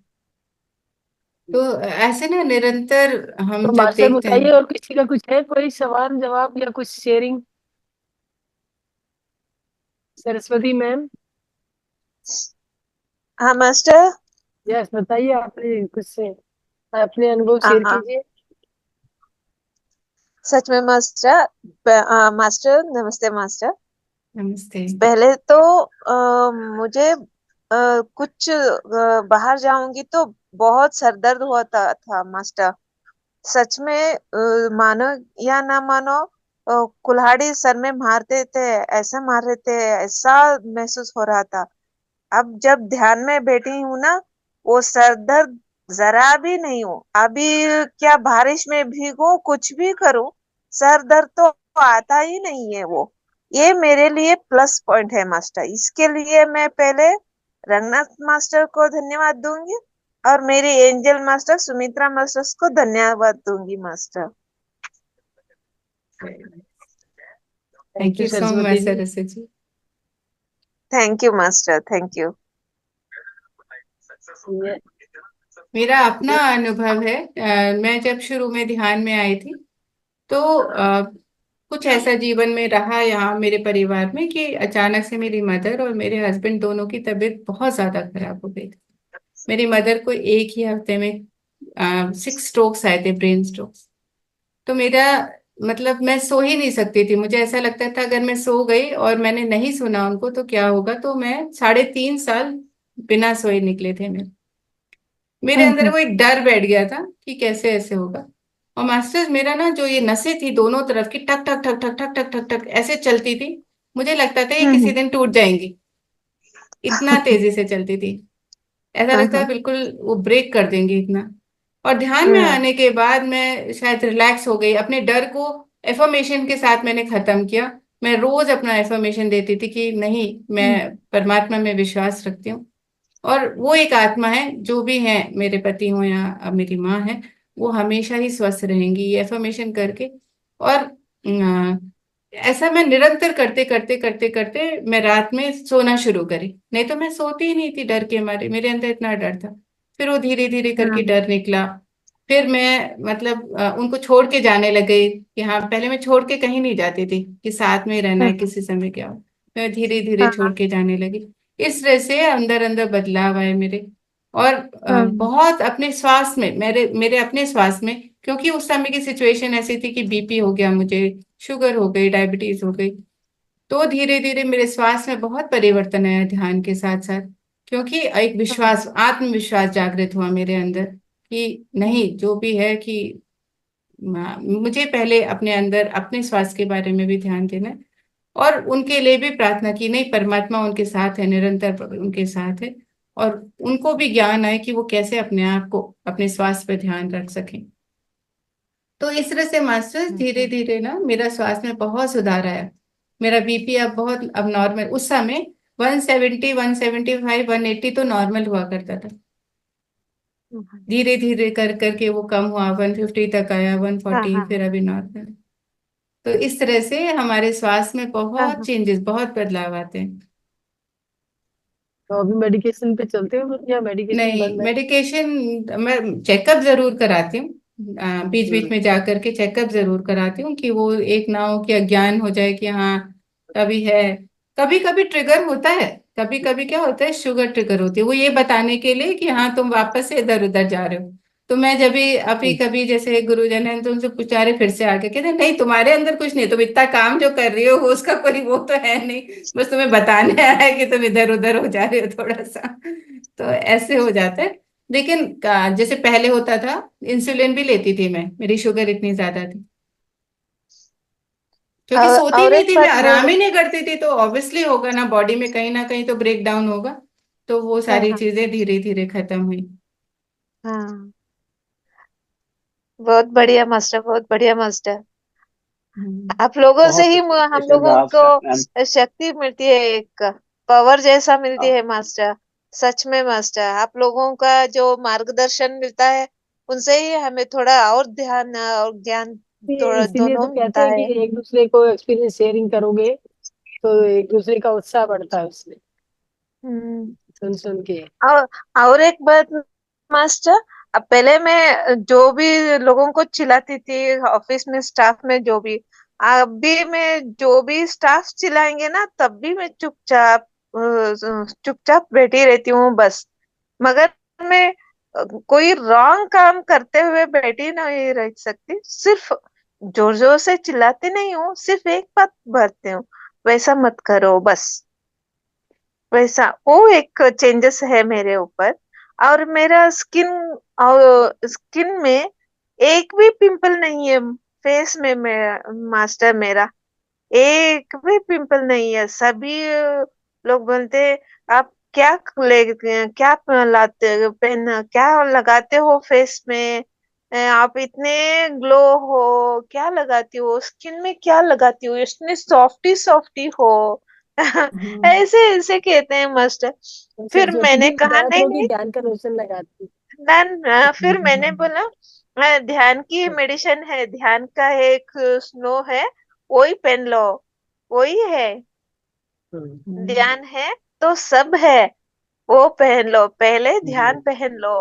तो ऐसे ना निरंतर हम तो जब मास्टर देखते बताइए, हैं। और किसी का कुछ है कोई सवाल जवाब या कुछ शेयरिंग? सरस्वती मैम। हाँ मास्टर। यस, बताइए, आपने कुछ से अपने अनुभव हाँ शेयर हाँ, कीजिए। सच में मास्टर। मास्टर नमस्ते मास्टर। नमस्ते। पहले तो मुझे कुछ बाहर जाऊंगी तो बहुत सरदर्द होता था मास्टर। सच में मानो या ना मानो, कुल्हाड़ी सर में मारते थे, ऐसा मार रहे थे, ऐसा महसूस हो रहा था। अब जब ध्यान में बैठी हूँ ना, वो सर दर्द जरा भी नहीं हो। अभी क्या बारिश में भीगो, कुछ भी करूं, सर दर्द तो आता ही नहीं है। वो ये मेरे लिए प्लस पॉइंट है मास्टर। इसके लिए मैं पहले रंगनाथ मास्टर को धन्यवाद दूंगी और मेरी एंजल मास्टर सुमित्रा मास्टर्स को धन्यवाद दूंगी master. Thank thank you you so much Saraswati ji. Saraswati ji. Thank you master, thank you. ये मेरा अपना अनुभव है, मैं जब शुरू में ध्यान में आई थी तो कुछ ऐसा जीवन में रहा यहाँ मेरे परिवार में कि अचानक से मेरी मदर और मेरे हस्बैंड दोनों की तबीयत बहुत ज्यादा खराब हो गई थी। मेरी मदर को एक ही हफ्ते में 6 स्ट्रोक्स आए थे, ब्रेन स्ट्रोक्स। तो मेरा मतलब मैं सो ही नहीं सकती थी, मुझे ऐसा लगता था अगर मैं सो गई और मैंने नहीं सुना उनको तो क्या होगा। तो मैं 3.5 साल बिना सोए निकले थे मेरे अंदर वो एक डर बैठ गया था कि कैसे ऐसे होगा। और मास्टर्स मेरा ना जो ये नसें थी दोनों तरफ की टक टक ठक ठक ठक ठक ठक ठक ऐसे चलती थी, मुझे लगता था ये किसी दिन टूट जाएंगी, इतना तेजी से चलती थी। ऐसा लगता है बिल्कुल वो ब्रेक कर देंगे इतना। और ध्यान में आने के बाद मैं शायद रिलैक्स हो गई, अपने डर को एफर्मेशन के साथ मैंने खत्म किया। मैं रोज अपना एफर्मेशन देती थी कि नहीं, मैं परमात्मा में विश्वास रखती हूँ, और वो एक आत्मा है, जो भी है, मेरे पति हो या मेरी माँ है, वो हमेशा ही स्वस्थ रहेंगी, ये एफर्मेशन करके। और ऐसा मैं निरंतर करते करते करते करते मैं रात में सोना शुरू करी। नहीं तो मैं सोती ही नहीं थी, डर के मारे, मेरे अंदर इतना डर था। फिर वो धीरे धीरे करके डर निकला। फिर मैं मतलब उनको छोड़ के जाने लग गई कि हाँ, पहले मैं छोड़ के कहीं नहीं जाती थी कि साथ में ही रहना है, किसी समय क्या हो। मैं धीरे धीरे छोड़ के जाने लगी। इस तरह से अंदर अंदर बदलाव आए मेरे। और बहुत अपने श्वास में, मेरे मेरे अपने श्वास में, क्योंकि उस समय की सिचुएशन ऐसी थी कि बीपी हो गया मुझे, शुगर हो गई, डायबिटीज हो गई। तो धीरे धीरे मेरे श्वास में बहुत परिवर्तन आया ध्यान के साथ साथ, क्योंकि एक विश्वास, आत्मविश्वास जागृत हुआ मेरे अंदर कि नहीं, जो भी है कि मुझे पहले अपने अंदर अपने स्वास्थ्य के बारे में भी ध्यान देना है, और उनके लिए भी प्रार्थना की, नहीं, परमात्मा उनके साथ है, निरंतर उनके साथ है, और उनको भी ज्ञान आए कि वो कैसे अपने आप को, अपने स्वास्थ्य पे ध्यान रख सकें। तो इस तरह से मास्टर्स धीरे धीरे ना मेरा स्वास्थ्य में बहुत सुधार आया। मेरा बीपी अब बहुत, अब नॉर्मल, उस समय 170, 175, 180 तो नॉर्मल हुआ करता था। धीरे धीरे कर करके वो कम हुआ, 150 तक आया, 140, फिर अभी नॉर्मल। तो इस तरह से हमारे स्वास्थ्य में बहुत चेंजेस, बहुत बदलाव आते हैं। तो अभी मेडिकेशन पे चलते हो या मेडिकेशन नहीं, बंद है? मेडिकेशन, मैं चेकअप जरूर कराती हूँ, बीच बीच हम्म। में जा करके चेकअप जरूर कराती हूँ, कि वो एक ना हो कि अज्ञान हो जाए कि हाँ कभी है। कभी कभी ट्रिगर होता है, कभी कभी क्या होता है, शुगर ट्रिगर होती है, वो ये बताने के लिए कि हाँ तुम वापस से इधर उधर जा रहे हो। तो मैं जब भी अभी कभी जैसे गुरुजन है तो उनसे पूछा, रहे फिर से आके कहते नहीं, तुम्हारे अंदर कुछ नहीं, तुम इतना काम जो कर रही हो उसका कोई वो तो है नहीं, बस तुम्हें बताने आया है कि तुम इधर उधर हो जा रहे हो थोड़ा सा। तो ऐसे हो जाता है। लेकिन जैसे पहले होता था, इंसुलिन भी लेती थी मैं, मेरी शुगर इतनी ज्यादा थी, क्योंकि सोती और नहीं एक थी, मैं बात आराम बोलूं। ही नहीं करती थी, तो ऑब्वियसली होगा ना, बॉडी में कहीं ना कहीं तो ब्रेक डाउन होगा। तो वो हाँ सारी हाँ चीजें धीरे धीरे खत्म हुई। हाँ, बहुत बढ़िया मास्टर, बहुत बढ़िया मास्टर। हम्म। आप लोगों से बहुत ही अच्छा हम सेशन लोगों रहा आपका मैम। को शक्ति मिलती है, एक पावर जैसा मिलती हाँ, है मास्टर। सच में मास्टर, आप लोगों का जो मार्गदर्शन मिलता है, उनसे ही हमें थोड़ा और ध्यान और ज्ञान थोड़ा इसीलिए तो दोनों कहते मिलता हैं कि है। एक दूसरे को एक्सपीरियंस शेयरिंग करोगे तो एक दूसरे का उत्साह बढ़ता है उसमें, हम्म। सुन सुन के। और और एक बात मास्टर, अब पहले मैं जो भी लोगों को चिल्लाती थी ऑफिस में, स्टाफ में जो भी, अभी मैं जो भी स्टाफ चिल्लाएंगे ना, तब भी मैं चुपचाप चुपचाप बैठी रहती हूँ बस। मगर मैं कोई रॉन्ग काम करते हुए बैठी नहीं रह सकती, सिर्फ जोर जोर से चिल्लाती नहीं हूँ, सिर्फ एक बात भरती हूँ, वैसा मत करो बस। वैसा वो एक चेंजेस है मेरे ऊपर। और मेरा स्किन, और स्किन में एक भी पिंपल नहीं है, फेस में मास्टर मेरा एक भी पिंपल नहीं है। सभी लोग बोलते हैं, आप क्या ले, क्या लाते पेन, क्या लगाते हो फेस में, आप इतने ग्लो हो, क्या लगाती हो स्किन में, क्या लगाती हो, इतने सॉफ्टी सॉफ्टी हो। हम्म। ऐसे ऐसे कहते हैं मास्टर। फिर सरस्वती मैंने जी कहा बताया नहीं तो कि नहीं, ध्यान का रोशन लगाती। फिर मैंने बोला, ध्यान की मेडिसिन है, ध्यान का एक स्नो है, वही पहन लो, वही है, ध्यान है तो सब है, वो पहन लो, पहले ध्यान पहन लो।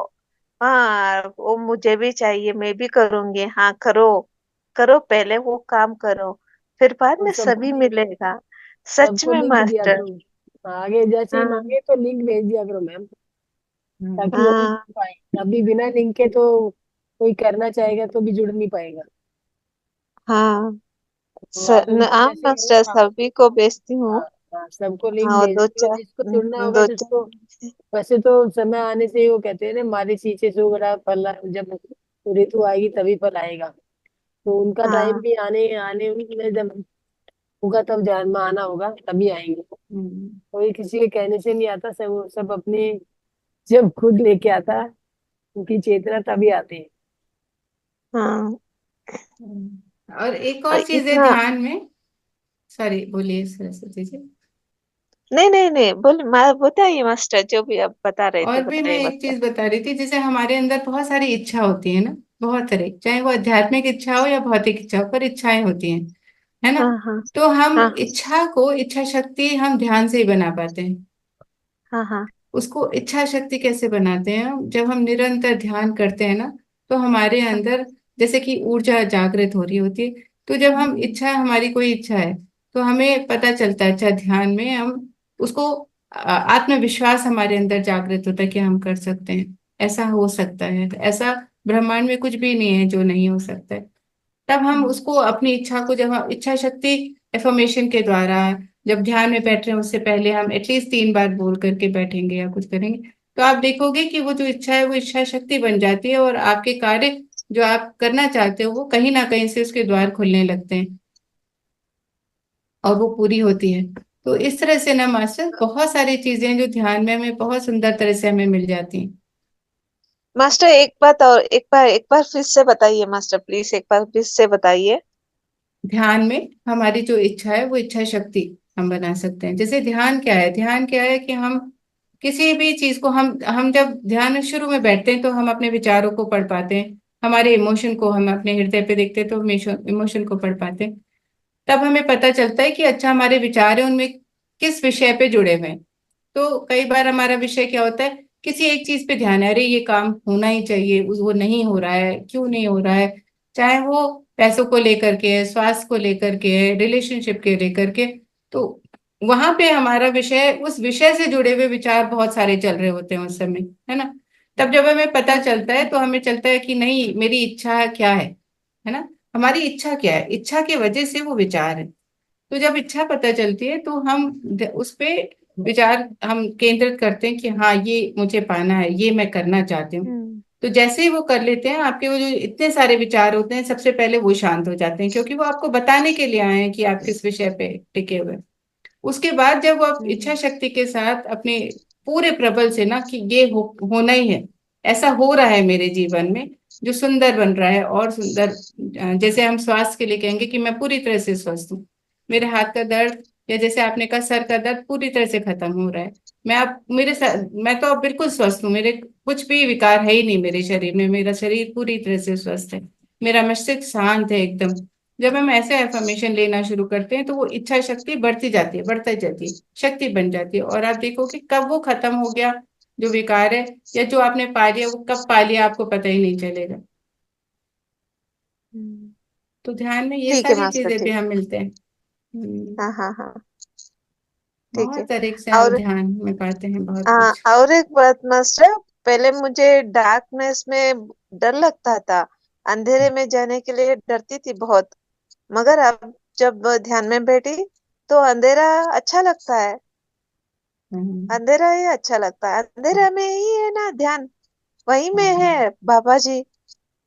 हाँ, वो मुझे भी चाहिए, मैं भी करूंगी, हाँ करो, करो पहले वो काम करो, फिर बाद और में सभी मिलेगा। सच सबको में लिंक दिया मास्टर। करो, आगे जैसे ही हाँ मांगे तो लिंक भेज दिया करो मैम, ताकि वो भी हाँ जुड़ पाए। अभी बिना लिंक के तो कोई करना चाहेगा तो भी जुड़ नहीं पाएगा। हाँ, तो आप एक बार हाँ जैसे करो, मास्टर, हाँ सभी को बेचती हूँ। हाँ हाँ, सबको लिंक हाँ, भेज दो दो, चार, जिसको जुड़ना होगा, दो जिसको। चार। वैसे तो समय आने से ही वो कहते हैं ना, माली सींचे सो बड़ा फल, जब ऋतु आएगी तभी फल आएगा। तो उनका टाइम हाँ भी आने आने में जब होगा तब ध्यान में आना होगा, तभी आएंगे। कोई किसी के कहने से नहीं आता, सब सब अपने जब खुद लेके आता है, उनकी चेतना तभी आती है। हाँ। और एक और और चीज है इतना ध्यान में। सॉरी, बोलिए सरस्वती जी। नहीं नहीं नहीं बोल, मैं बताइए मास्टर, जो भी आप बता रहे थे और भी मैं बताइए एक मास्टर। चीज बता रही थी, जैसे हमारे अंदर बहुत सारी इच्छा होती है ना, बहुत तरह, चाहे वो आध्यात्मिक इच्छा हो या भौतिक इच्छा हो, पर इच्छाएं होती हैं, है ना। हाँ हाँ तो हम हाँ इच्छा को, इच्छा शक्ति हम ध्यान से ही बना पाते हैं। हाँ हाँ उसको इच्छा शक्ति कैसे बनाते हैं जब हम निरंतर ध्यान करते हैं ना, तो हमारे हाँ अंदर जैसे कि ऊर्जा जागृत हो रही होती है। तो जब हम इच्छा, हमारी कोई इच्छा है, तो हमें पता चलता है, अच्छा ध्यान में हम उसको आत्मविश्वास हमारे अंदर जागृत होता है कि हम कर सकते हैं, ऐसा हो सकता है, ऐसा ब्रह्मांड में कुछ भी नहीं है जो नहीं हो सकता है। तब हम उसको, अपनी इच्छा को, जब हम इच्छा शक्ति एफर्मेशन के द्वारा, जब ध्यान में बैठ रहे हैं उससे पहले हम एटलीस्ट 3 बार बोल करके बैठेंगे या कुछ करेंगे, तो आप देखोगे कि वो जो इच्छा है वो इच्छा शक्ति बन जाती है, और आपके कार्य जो आप करना चाहते हो वो कहीं ना कहीं से उसके द्वार खुलने लगते हैं और वो पूरी होती है। तो इस तरह से ना मास्टर, बहुत सारी चीजें हैं जो ध्यान में हमें बहुत सुंदर तरह से हमें मिल जाती हैं। मास्टर, एक बात और, एक बार फिर से बताइए मास्टर, प्लीज एक बार फिर से बताइए। ध्यान में हमारी जो इच्छा है वो इच्छा शक्ति हम बना सकते हैं। जैसे ध्यान क्या है, ध्यान क्या है कि हम किसी भी चीज को, हम जब ध्यान में शुरू में बैठते हैं तो हम अपने विचारों को पढ़ पाते हैं, हमारे इमोशन को हम अपने हृदय पे देखते हैं तो इमोशन को पढ़ पाते हैं। तब हमें पता चलता है कि अच्छा, हमारे विचार है उनमें किस विषय पे जुड़े हुए हैं। तो कई बार हमारा विषय क्या होता है, किसी एक चीज पे ध्यान है, अरे ये काम होना ही चाहिए, वो नहीं हो रहा है, क्यों नहीं हो रहा है, चाहे वो पैसों को लेकर के है, स्वास्थ्य को लेकर के है, रिलेशनशिप के लेकर के। तो वहां पे हमारा विषय, उस विषय से जुड़े हुए विचार बहुत सारे चल रहे होते हैं उस समय, है ना। तब जब हमें पता चलता है तो हमें चलता है कि नहीं, मेरी इच्छा क्या है ना, हमारी इच्छा क्या है, इच्छा की वजह से वो विचार है। तो जब इच्छा पता चलती है तो हम उस पे विचार हम केंद्रित करते हैं कि हाँ, ये मुझे पाना है, ये मैं करना चाहती हूँ। हम्म तो जैसे ही वो कर लेते हैं, आपके वो जो इतने सारे विचार होते हैं, सबसे पहले वो शांत हो जाते हैं, क्योंकि वो आपको बताने के लिए आए हैं कि आप किस विषय पे टिके हुए हैं। उसके बाद जब वो आप इच्छा हम्म शक्ति के साथ अपने पूरे प्रबल से ना, कि ये होना ही है, ऐसा हो रहा है मेरे जीवन में, जो सुंदर बन रहा है और सुंदर। जैसे हम स्वास्थ्य के लिए कहेंगे कि मैं पूरी तरह से स्वस्थ हूँ, मेरे हाथ का दर्द, या जैसे आपने कहा सर का दर्द पूरी तरह से खत्म हो रहा है, मैं तो अब बिल्कुल स्वस्थ हूँ, मेरे कुछ भी विकार है ही नहीं मेरे शरीर में, मेरा शरीर पूरी तरह से स्वस्थ है, मेरा मस्तिष्क शांत है एकदम। जब हम ऐसे एफर्मेशन लेना शुरू करते हैं तो वो इच्छा शक्ति बढ़ती जाती है, बढ़ती जाती है, शक्ति बन जाती है, और आप देखो कि कब वो खत्म हो गया, जो विकार है, या जो आपने पा लिया वो कब पा लिया आपको पता ही नहीं चलेगा। हम्म। तो ध्यान में ये ठीक है सारी मास्टर, चीजें भी ठीक। हम मिलते हैं। हाँ हाँ हाँ। ठीक है। बहुत तरह से हम और ध्यान में पाते हैं बहुत कुछ। और एक बात मास्टर, पहले मुझे डार्कनेस में डर लगता था, अंधेरे में जाने के लिए डरती थी बहुत। मगर अब जब ध्यान में बैठी तो अंधेरा अच्छा लगता है। हम्म, अंधेरा ही अच्छा लगता है, अंधेरा में ही है ना ध्यान, वही में है बाबा जी,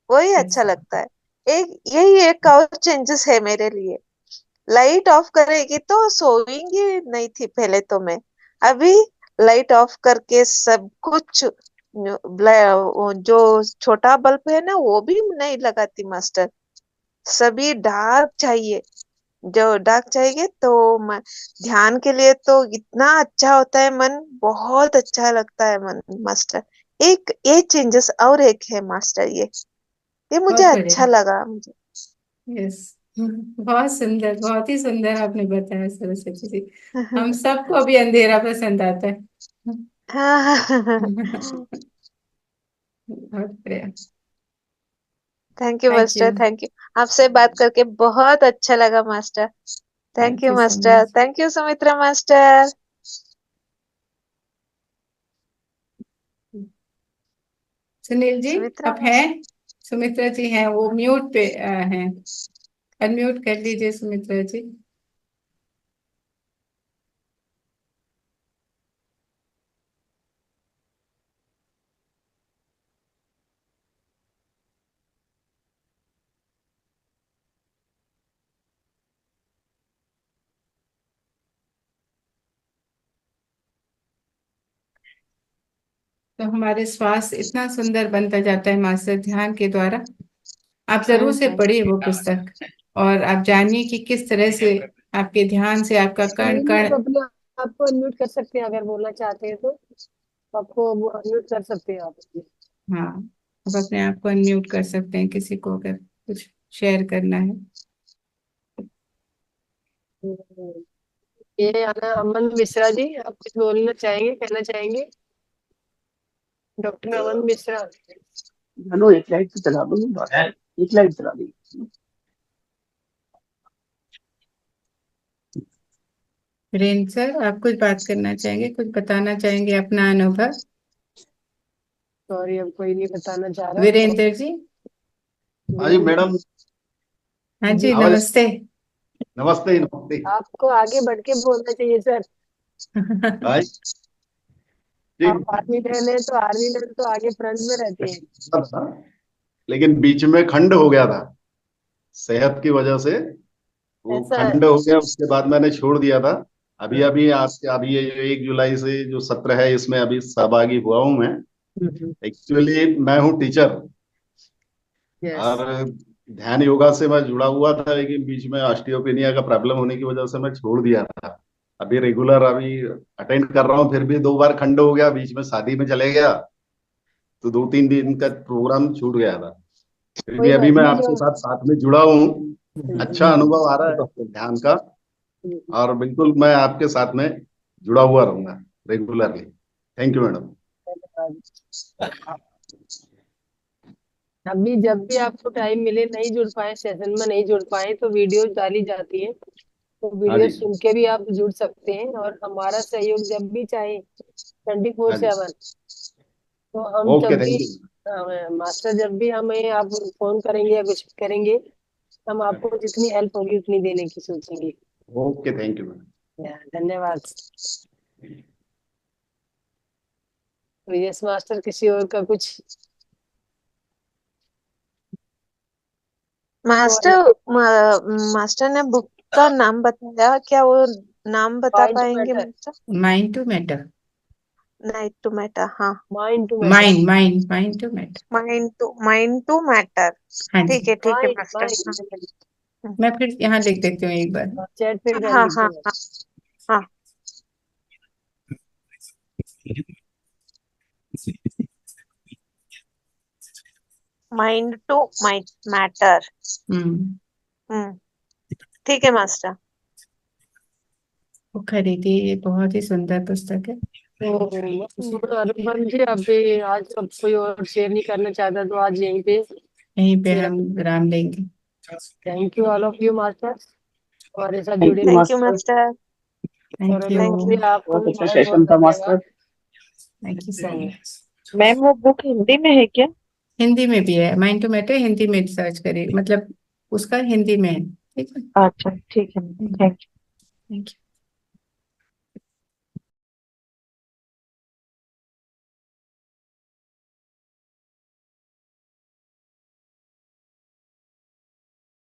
वही अच्छा yes, लगता है। एक यही एक और चेंजेस है मेरे लिए। लाइट ऑफ करेगी तो सोएंगी नहीं थी पहले तो मैं, अभी लाइट ऑफ करके सब कुछ वो जो छोटा बल्ब है ना वो भी नहीं लगाती मास्टर, सभी डार्क चाहिए। जो डार्क चाहिए तो ध्यान के लिए तो इतना अच्छा होता है मन, बहुत अच्छा लगता है मन मास्टर। एक ये चेंजेस और एक है मास्टर, ये मुझे बहुत बढ़िया। अच्छा लगा मुझे। यस, बहुत सुंदर, बहुत ही सुंदर आपने बताया सरस्वती जी। हम सबको अभी अंधेरा पसंद आता है। हाँ। बहुत बढ़िया। Thank you thank master, you. Thank you. आपसे बात करके बहुत अच्छा लगा master. Thank thank you you so master, much. Thank you Sumitra master. Sunil ji, Sumitra आप हैं? मास्टर। सुमित्रा जी हैं, वो म्यूट पे हैं, अनम्यूट कर लीजिए सुमित्रा जी। तो हमारे स्वास्थ्य इतना सुंदर बनता जाता है मास्टर ध्यान के द्वारा। आप जरूर से पढ़िए वो पुस्तक, और आप जानिए कि किस तरह से आपके ध्यान से आपका कण आप कण। अपने आपको अनम्यूट कर सकते हैं, अगर बोलना चाहते हैं तो आपको अनम्यूट कर सकते हैं आप। हाँ, आप अपने आप को अनम्यूट कर सकते हैं किसी को अगर कुछ शेयर करना है। ये आना अमन मिश्रा जी, आप कुछ बोलना चाहेंगे, कहना चाहेंगे? डॉक्टर अमन मिश्रा। जानो एक लाइट तो चला दो, एक लाइट चला दी। वीरेंद्र सर, आप कुछ बात करना चाहेंगे, कुछ बताना चाहेंगे अपना अनुभव? सॉरी, अब कोई नहीं बताना चाह रहा। वीरेंद्र जी। हाँ जी मैडम। हाँ जी, आवाज। नमस्ते। नमस्ते नमस्ते। आपको आगे बढ़ के बोलना चाहिए सर। हाँ जी। आप आर्मी मैन है तो आर्मी मैन तो आगे फ्रंट में रहते हैं। लेकिन बीच में खंड हो गया था, सेहत की वजह से वो ऐसा है। खंड हो गया, उसके बाद मैंने छोड़ दिया था। अभी अभी आज अभी ये जो 1 जुलाई से जो सत्र है इसमें अभी सहभागी हुआ हूँ मैं। एक्चुअली मैं हूँ टीचर, यस। और ध्यान योगा से मैं जुड़ा हुआ था, लेकिन बीच में ऑस्टियोपेनिया का प्रॉब्लम होने की वजह से मैं छोड़ दिया था। अभी रेगुलर अभी अटेंड कर रहा हूँ, फिर भी 2 बार खंड हो गया, बीच में शादी में चले गया तो 2-3 दिन का प्रोग्राम छूट गया था। फिर भी कोई अभी बात मैं नहीं आपके जो। साथ साथ में जुड़ा हूँ, अच्छा अनुभव आ रहा है ध्यान का, और बिल्कुल मैं आपके साथ में जुड़ा हुआ रहूंगा रेगुलरली। Thank you madam. अभी जब भी आपको टाइम मिले, नहीं जुड़ पाए सेशन में, नहीं जुड़ पाए तो वीडियो डाली जाती है, तो हाँ वीडियो जी। सुन के भी आप जुड़ सकते हैं, और हमारा सहयोग जब भी चाहे हाँ जी। 24/7। तो हम ओके, जब भी थैंक यू। मास्टर, जब भी हमें आप फोन करेंगे या कुछ करेंगे, हम आपको जितनी हेल्प होगी उतनी देने की सोचेंगे। Okay, thank you madam. धन्यवाद। तो यस मास्टर, किसी और का कुछ? मास्टर, मास्टर ने बुक का नाम बताया, क्या वो नाम बता माइंड टू पाएंगे matter. Master? Mind to matter. Night to matter, हाँ। Mind to matter. Mind mind mind to matter. Mind to matter. हाँ ठीक जी, है माइंड मास्टर। हाँ मैं फिर यहाँ लिख देती हूँ एक बार। चैट पे कर हाँ हाँ लीजिए। हाँ हाँ। Mind to matter. ठीक है मास्टर। वो खरीदिए, ये बहुत ही सुंदर पुस्तक है। तो अनुपम जी, अभी आज अब कोई और शेयर नहीं करना चाहता तो आज यहीं पे यहीं पे हम विराम लेंगे। Thank you all of you master, हमारे साथ थैंक जुड़े you thank you master. Master. Thank और यू। Thank you. आपको बहुत भी अच्छा बहुत सेशन बहुत था मास्टर। धन्यवाद। Thank you so much. Ma'am वो बुक हिंदी में है क्या? हिंदी में भी है, माइंड टू मैटर हिंदी में सर्च करिए, मतलब उसका हिंदी में है। ठीक है। अच्छा ठीक है, थैंक यू। Thank you.